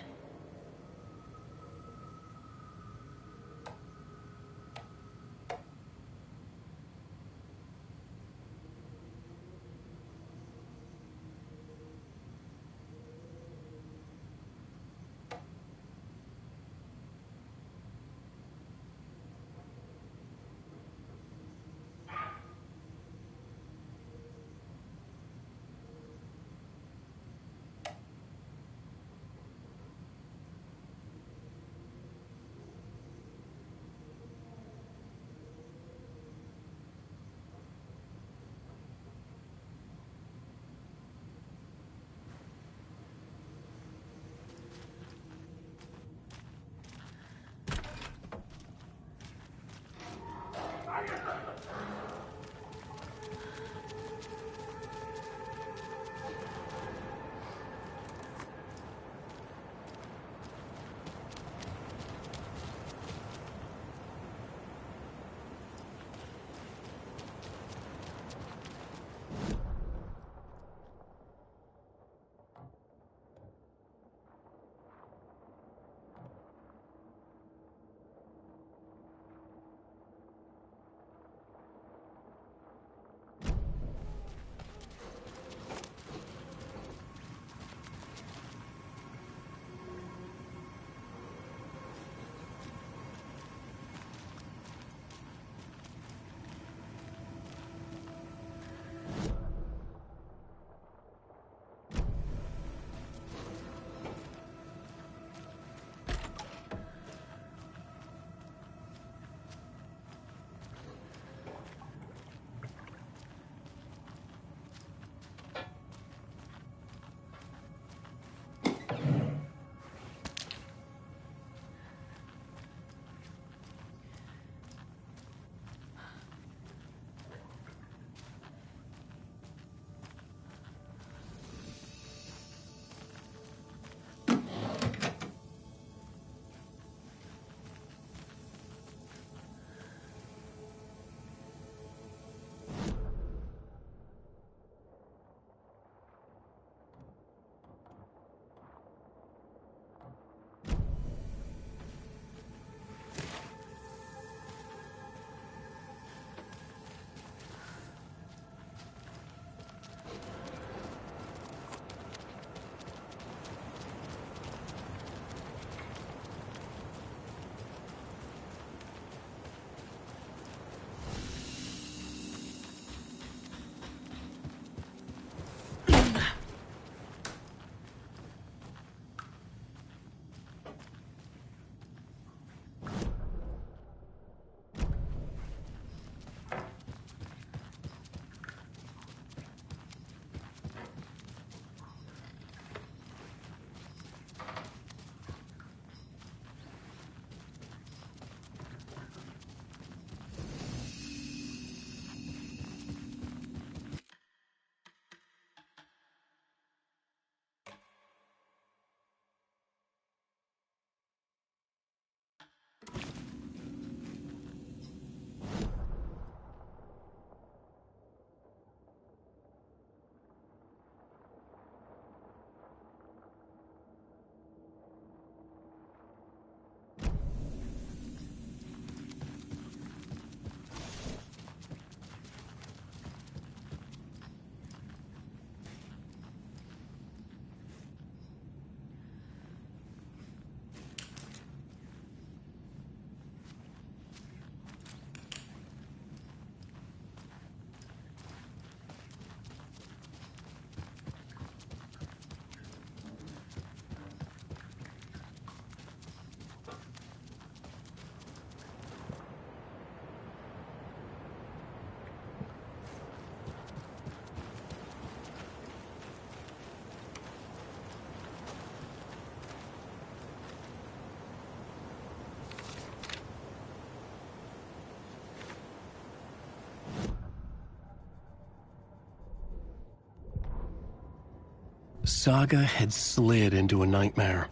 Saga had slid into a nightmare.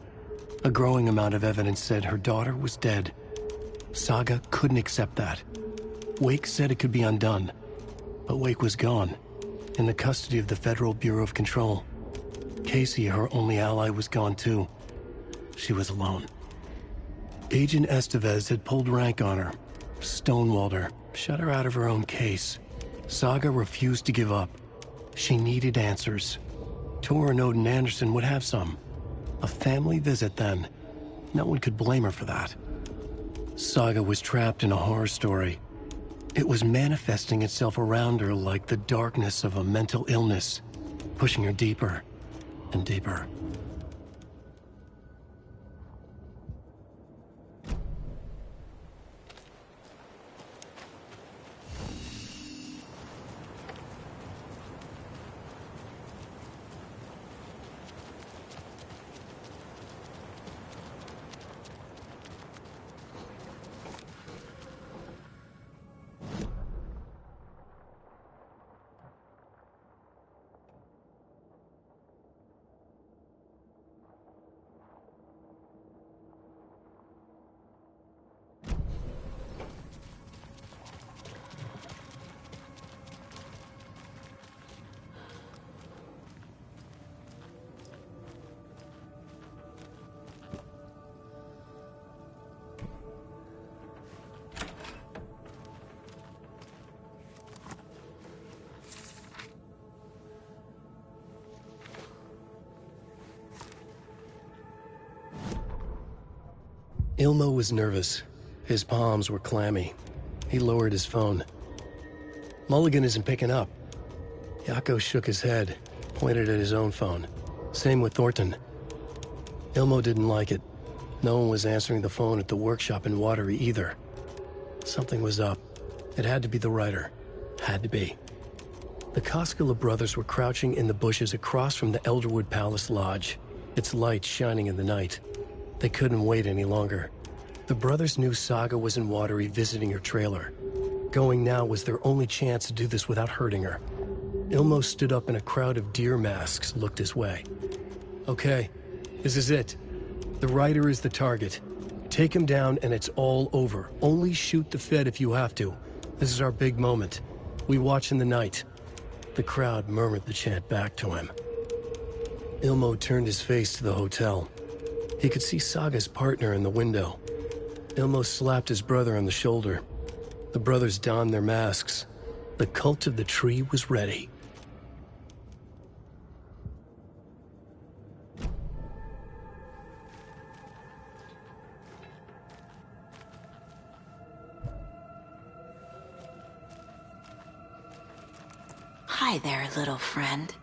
A growing amount of evidence said her daughter was dead. Saga couldn't accept that. Wake said it could be undone, but Wake was gone, in the custody of the Federal Bureau of Control. Casey, her only ally, was gone too. She was alone. Agent Estevez had pulled rank on her, stonewalled her, shut her out of her own case. Saga refused to give up. She needed answers. Tor and Odin Anderson would have some. A family visit then. No one could blame her for that. Saga was trapped in a horror story. It was manifesting itself around her like the darkness of a mental illness, pushing her deeper and deeper. Ilmo was nervous. His palms were clammy. He lowered his phone. Mulligan isn't picking up. Yako shook his head, pointed at his own phone. Same with Thornton. Ilmo didn't like it. No one was answering the phone at the workshop in Watery either. Something was up. It had to be the writer. Had to be. The Koskela brothers were crouching in the bushes across from the Elderwood Palace Lodge, its light shining in the night. They couldn't wait any longer. The brothers knew Saga was in Watery visiting her trailer. Going now was their only chance to do this without hurting her. Ilmo stood up in a crowd of deer masks, looked his way. Okay, this is it. The writer is the target. Take him down and it's all over. Only shoot the Fed if you have to. This is our big moment. We watch in the night. The crowd murmured the chant back to him. Ilmo turned his face to the hotel. He could see Saga's partner in the window. Ilmo slapped his brother on the shoulder. The brothers donned their masks. The cult of the tree was ready. Hi there, little friend.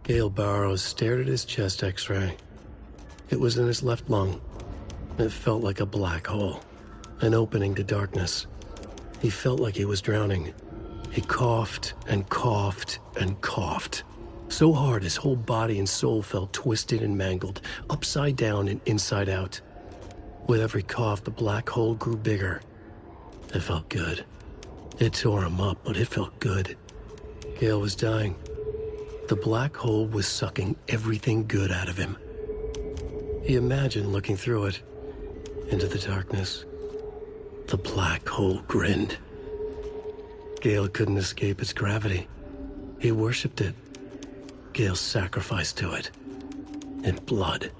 Gale Barrows stared at his chest x-ray. It was in his left lung. It felt like a black hole, an opening to darkness. He felt like he was drowning. He coughed and coughed and coughed. So hard his whole body and soul felt twisted and mangled, upside down and inside out. With every cough, the black hole grew bigger. It felt good. It tore him up, but it felt good. Gale was dying. The black hole was sucking everything good out of him. He imagined looking through it, into the darkness. The black hole grinned. Gale couldn't escape its gravity. He worshipped it. Gale sacrificed to it. In blood.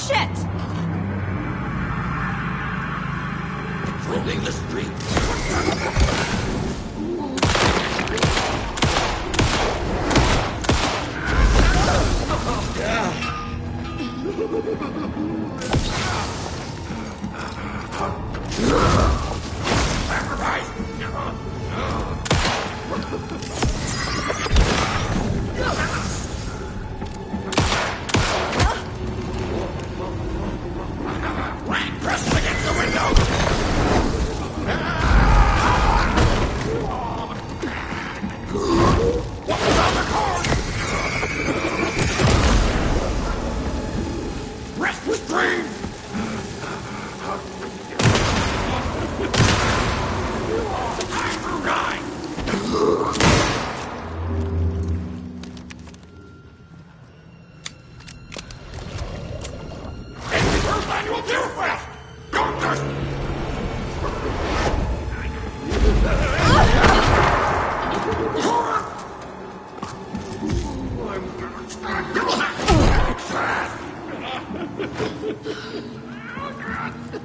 Shit! Patrolling the streets. Press against the window! What about the car? Rest restrained! Manual deal fast! Don't just...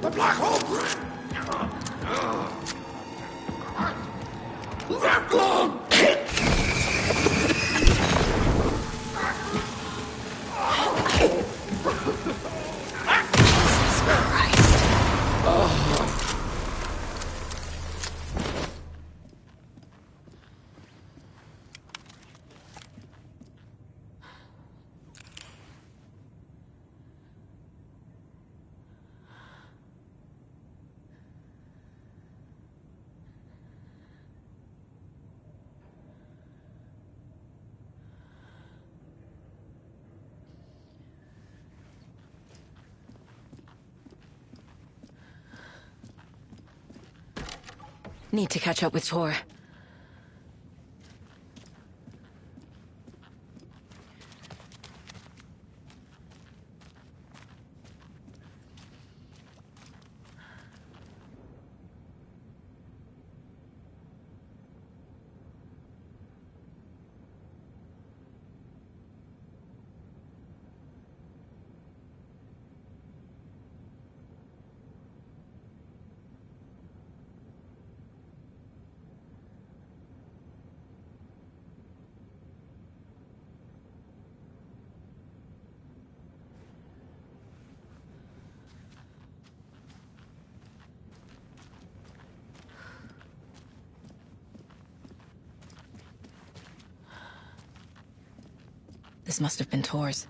The black hole! Left lung! Need to catch up with Tor. This must have been Tor's.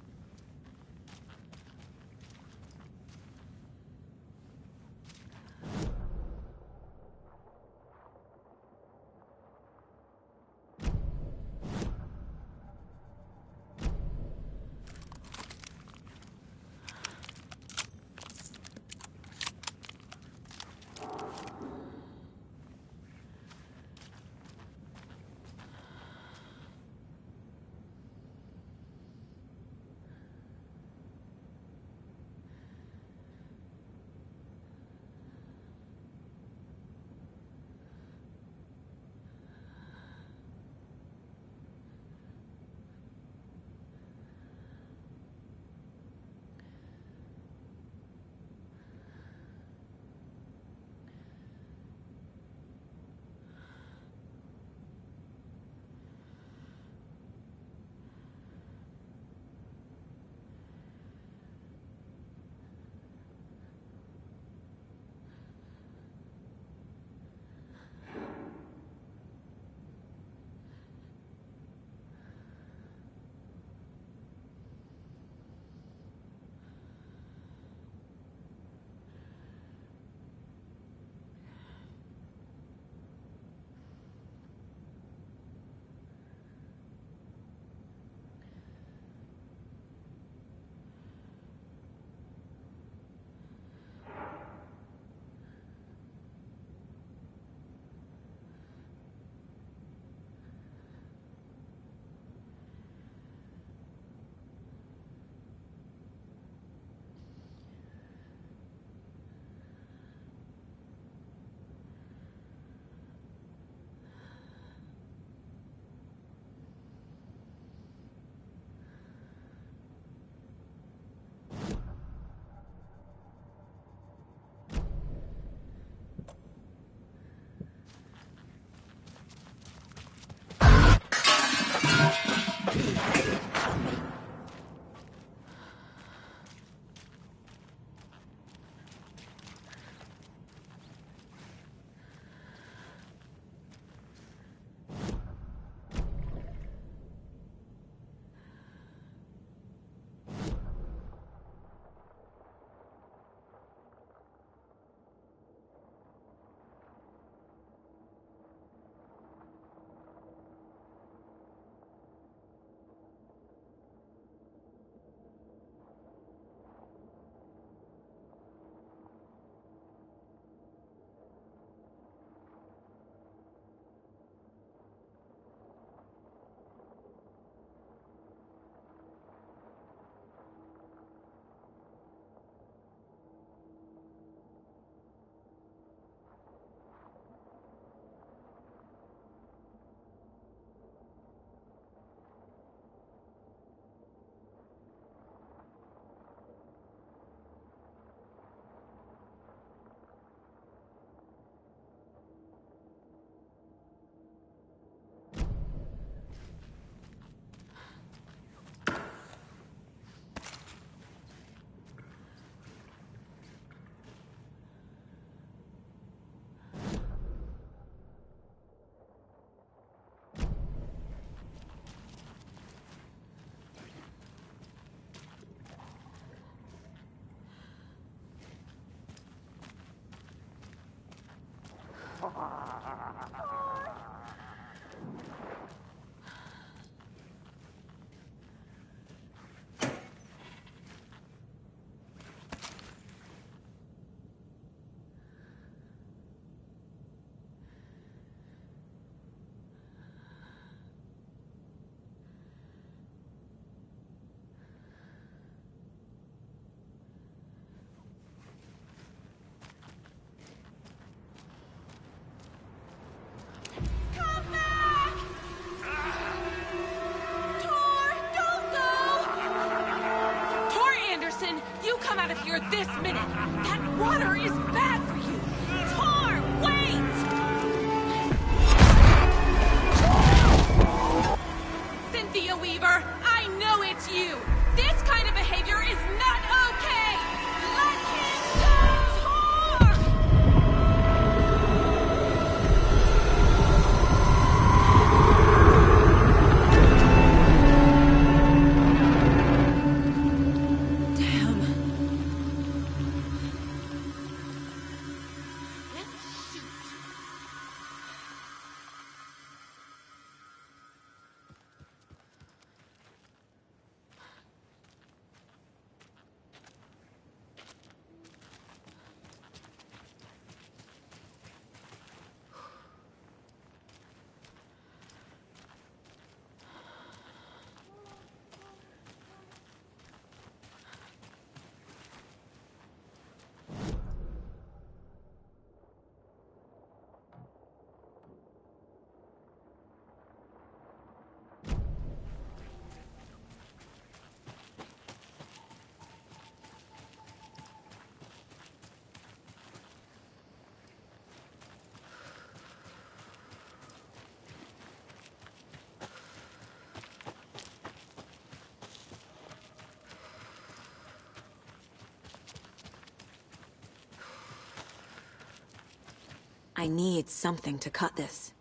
for this minute! That water is bad for you! Tor, wait! Cynthia Weaver, I know it's you! This kind of behavior is not okay! Let him go! Tor! I need something to cut this.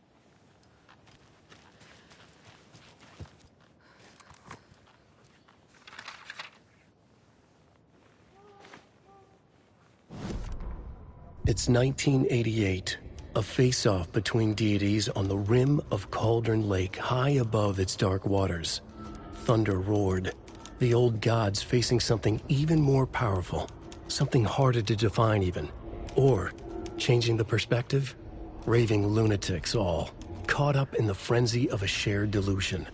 It's 1988, a face-off between deities on the rim of Cauldron Lake, high above its dark waters. Thunder roared, the old gods facing something even more powerful, something harder to define even. Or, changing the perspective, raving lunatics all, caught up in the frenzy of a shared delusion.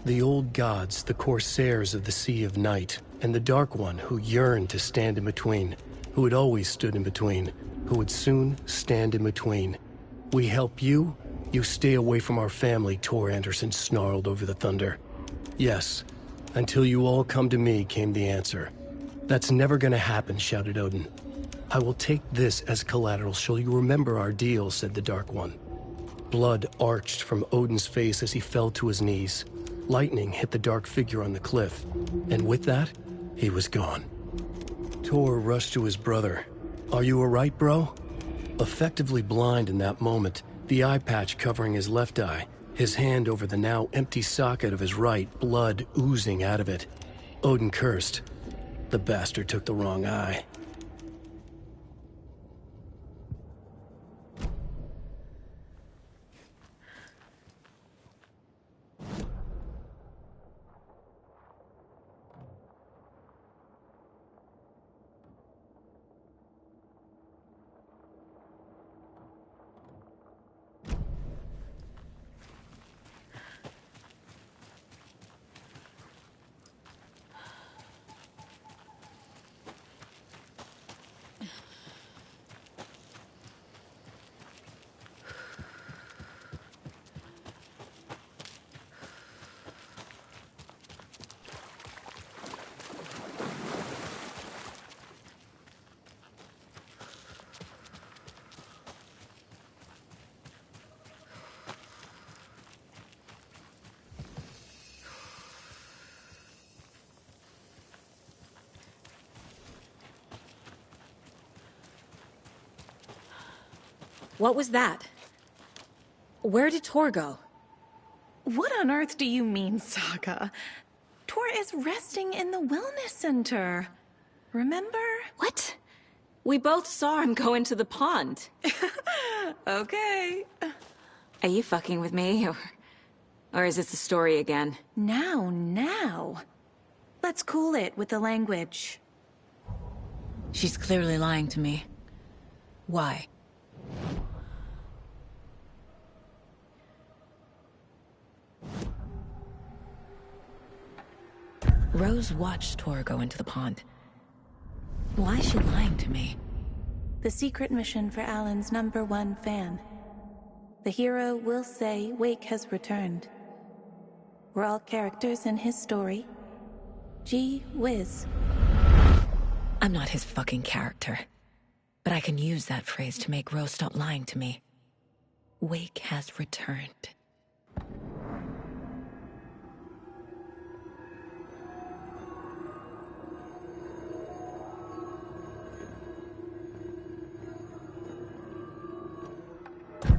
The old gods, the corsairs of the Sea of Night, and the Dark One who yearned to stand in between, who had always stood in between, who would soon stand in between. We help you, you stay away from our family, Tor Anderson snarled over the thunder. Yes, until you all come to me, came the answer. That's never gonna happen, shouted Odin. I will take this as collateral, shall you remember our deal, said the Dark One. Blood arched from Odin's face as he fell to his knees. Lightning hit the dark figure on the cliff, and with that, he was gone. Tor rushed to his brother. Are you alright, bro? Effectively blind in that moment, the eye patch covering his left eye, his hand over the now empty socket of his right, blood oozing out of it. Odin cursed. The bastard took the wrong eye. What was that? Where did Tor go? What on earth do you mean, Saga? Tor is resting in the wellness center. Remember? What? We both saw him go into the pond. Okay. Are you fucking with me, or is this a story again? Now. Let's cool it with the language. She's clearly lying to me. Why? Rose watched Tor go into the pond. Why is she lying to me? The secret mission for Alan's #1 fan. The hero will say Wake has returned. We're all characters in his story. Gee whiz. I'm not his fucking character. But I can use that phrase to make Rose stop lying to me. Wake has returned.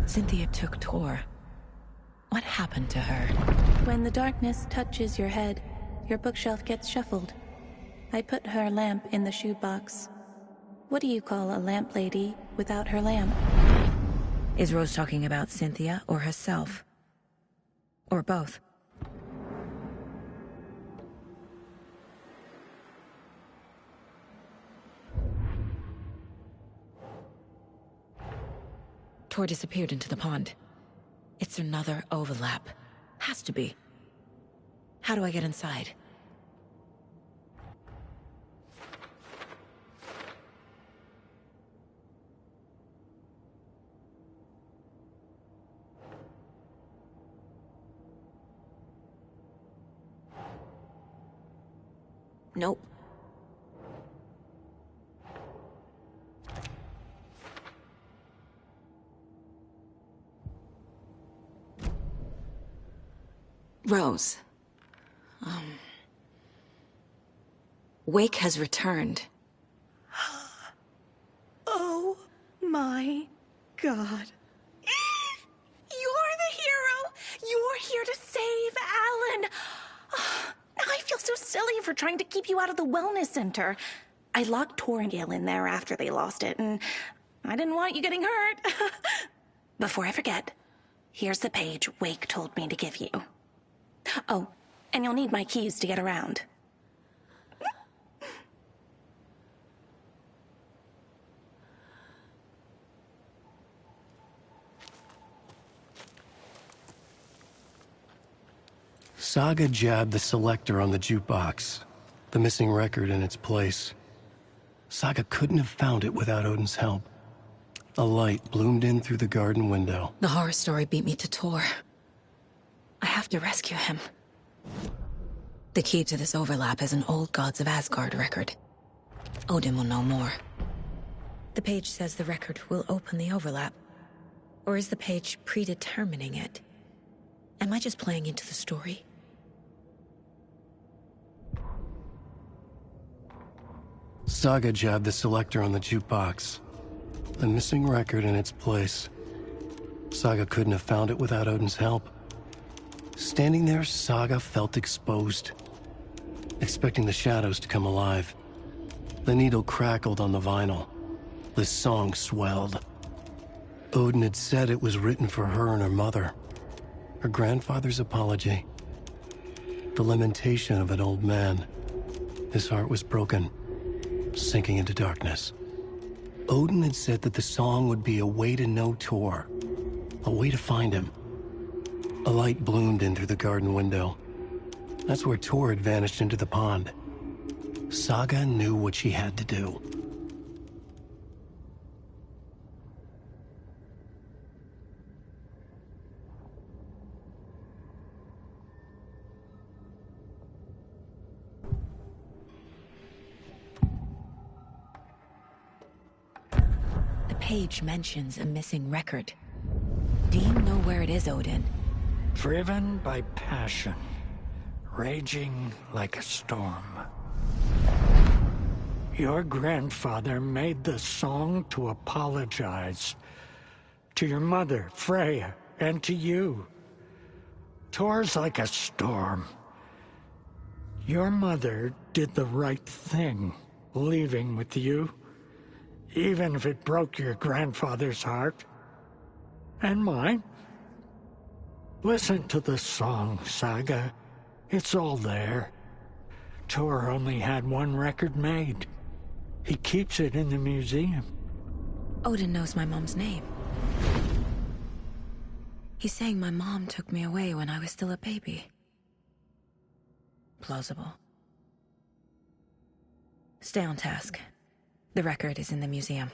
Cynthia took Tor. What happened to her? When the darkness touches your head, your bookshelf gets shuffled. I put her lamp in the shoebox. What do you call a lamp lady without her lamp? Is Rose talking about Cynthia or herself? Or both? Tor disappeared into the pond. It's another overlap. Has to be. How do I get inside? Nope. Rose. Wake has returned. Oh my God. You're the hero! You're here to save Alan! I feel so silly for trying to keep you out of the wellness center. I locked Tor and Gail in there after they lost it, and I didn't want you getting hurt. Before I forget, here's the page Wake told me to give you. Oh, and you'll need my keys to get around. Saga jabbed the selector on the jukebox, the missing record in its place. Saga couldn't have found it without Odin's help. A light bloomed in through the garden window. The horror story beat me to Tor. I have to rescue him. The key to this overlap is an old Gods of Asgard record. Odin will know more. The page says the record will open the overlap. Or is the page predetermining it? Am I just playing into the story? Saga jabbed the selector on the jukebox, the missing record in its place. Saga couldn't have found it without Odin's help. Standing there, Saga felt exposed, expecting the shadows to come alive. The needle crackled on the vinyl. The song swelled. Odin had said it was written for her and her mother. Her grandfather's apology. The lamentation of an old man. His heart was broken, sinking into darkness. Odin had said that the song would be a way to know Tor, a way to find him. A light bloomed in through the garden window. That's where Tor had vanished into the pond. Saga knew what she had to do. The page mentions a missing record. Do you know where it is, Odin? Driven by passion, raging like a storm. Your grandfather made the song to apologize. To your mother, Freya, and to you. Tor's like a storm. Your mother did the right thing, leaving with you, even if it broke your grandfather's heart. And mine. Listen to the song, Saga. It's all there. Tor only had one record made. He keeps it in the museum. Odin knows my mom's name. He's saying my mom took me away when I was still a baby. Plausible. Stay on task. The record is in the museum.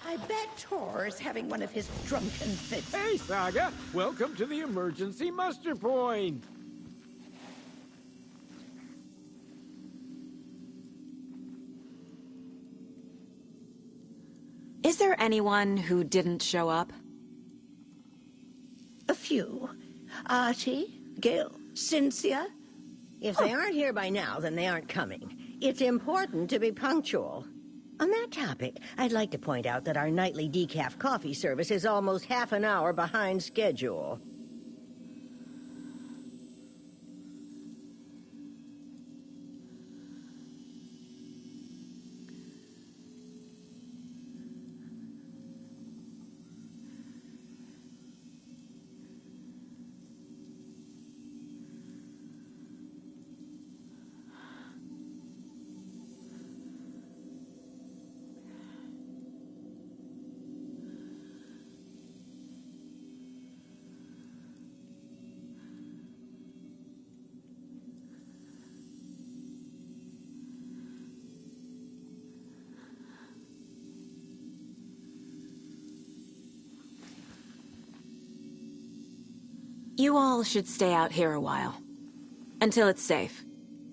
I bet Tor's having one of his drunken fits. Hey, Saga! Welcome to the emergency muster point! Is there anyone who didn't show up? A few. Artie, Gil, Cynthia. If they aren't here by now, then they aren't coming. It's important to be punctual. On that topic, I'd like to point out that our nightly decaf coffee service is almost half an hour behind schedule. You all should stay out here a while. Until it's safe.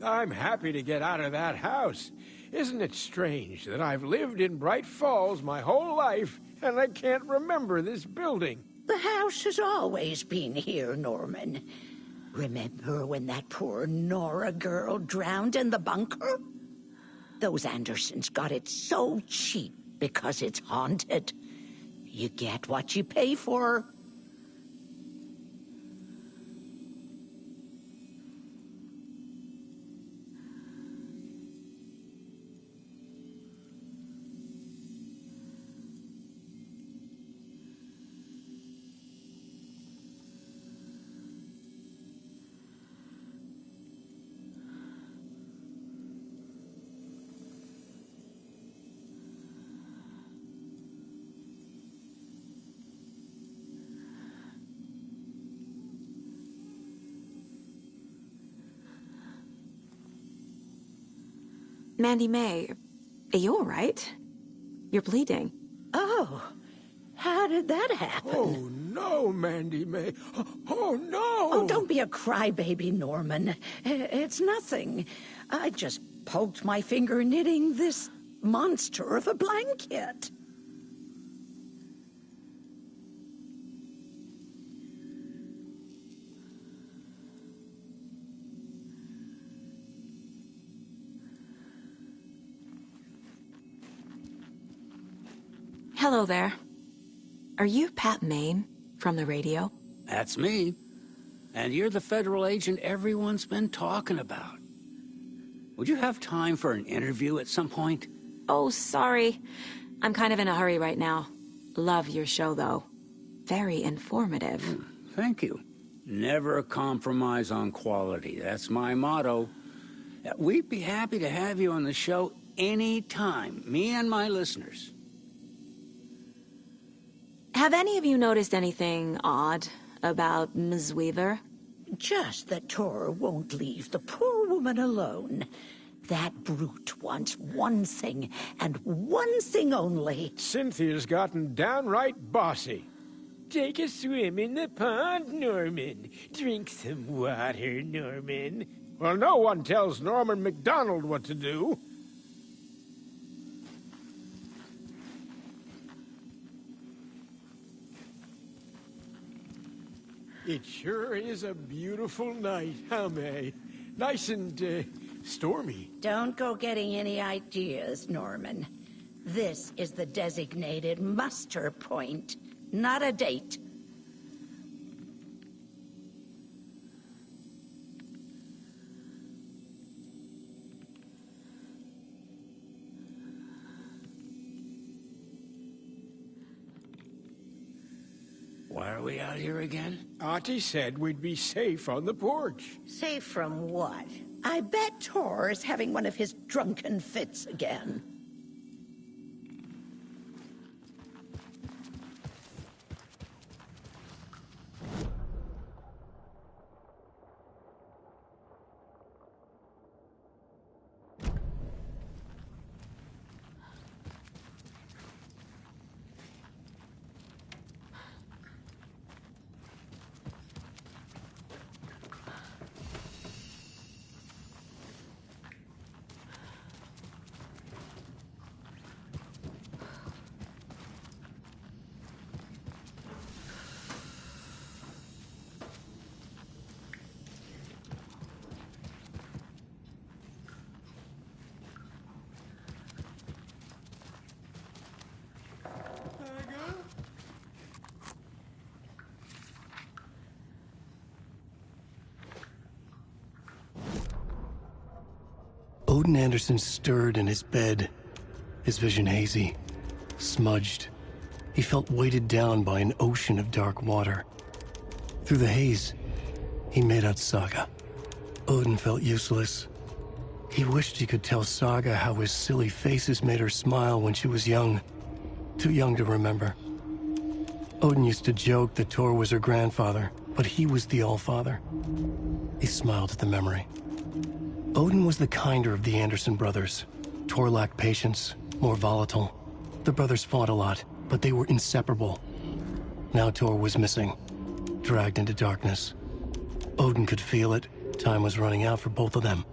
I'm happy to get out of that house. Isn't it strange that I've lived in Bright Falls my whole life, and I can't remember this building? The house has always been here, Norman. Remember when that poor Nora girl drowned in the bunker? Those Andersons got it so cheap because it's haunted. You get what you pay for. Mandy May, are you all right? You're bleeding. Oh, how did that happen? Oh, no, Mandy May. Oh, no! Oh, don't be a crybaby, Norman. It's nothing. I just poked my finger knitting this monster of a blanket. Hello there. Are you Pat Maine from the radio? That's me. And you're the federal agent everyone's been talking about. Would you have time for an interview at some point? Oh, sorry. I'm kind of in a hurry right now. Love your show, though. Very informative. Thank you. Never compromise on quality. That's my motto. We'd be happy to have you on the show anytime, me and my listeners. Have any of you noticed anything odd about Ms. Weaver? Just that Tor won't leave the poor woman alone. That brute wants one thing, and one thing only. Cynthia's gotten downright bossy. Take a swim in the pond, Norman. Drink some water, Norman. Well, no one tells Norman MacDonald what to do. It sure is a beautiful night, huh, May? Nice and, stormy. Don't go getting any ideas, Norman. This is the designated muster point, not a date. Why are we out here again? Artie said we'd be safe on the porch. Safe from what? I bet Tor is having one of his drunken fits again. Odin Anderson stirred in his bed, his vision hazy, smudged. He felt weighted down by an ocean of dark water. Through the haze, he made out Saga. Odin felt useless. He wished he could tell Saga how his silly faces made her smile when she was young. Too young to remember. Odin used to joke that Tor was her grandfather, but he was the Allfather. He smiled at the memory. Odin was the kinder of the Anderson brothers. Tor lacked patience, more volatile. The brothers fought a lot, but they were inseparable. Now Tor was missing, dragged into darkness. Odin could feel it. Time was running out for both of them.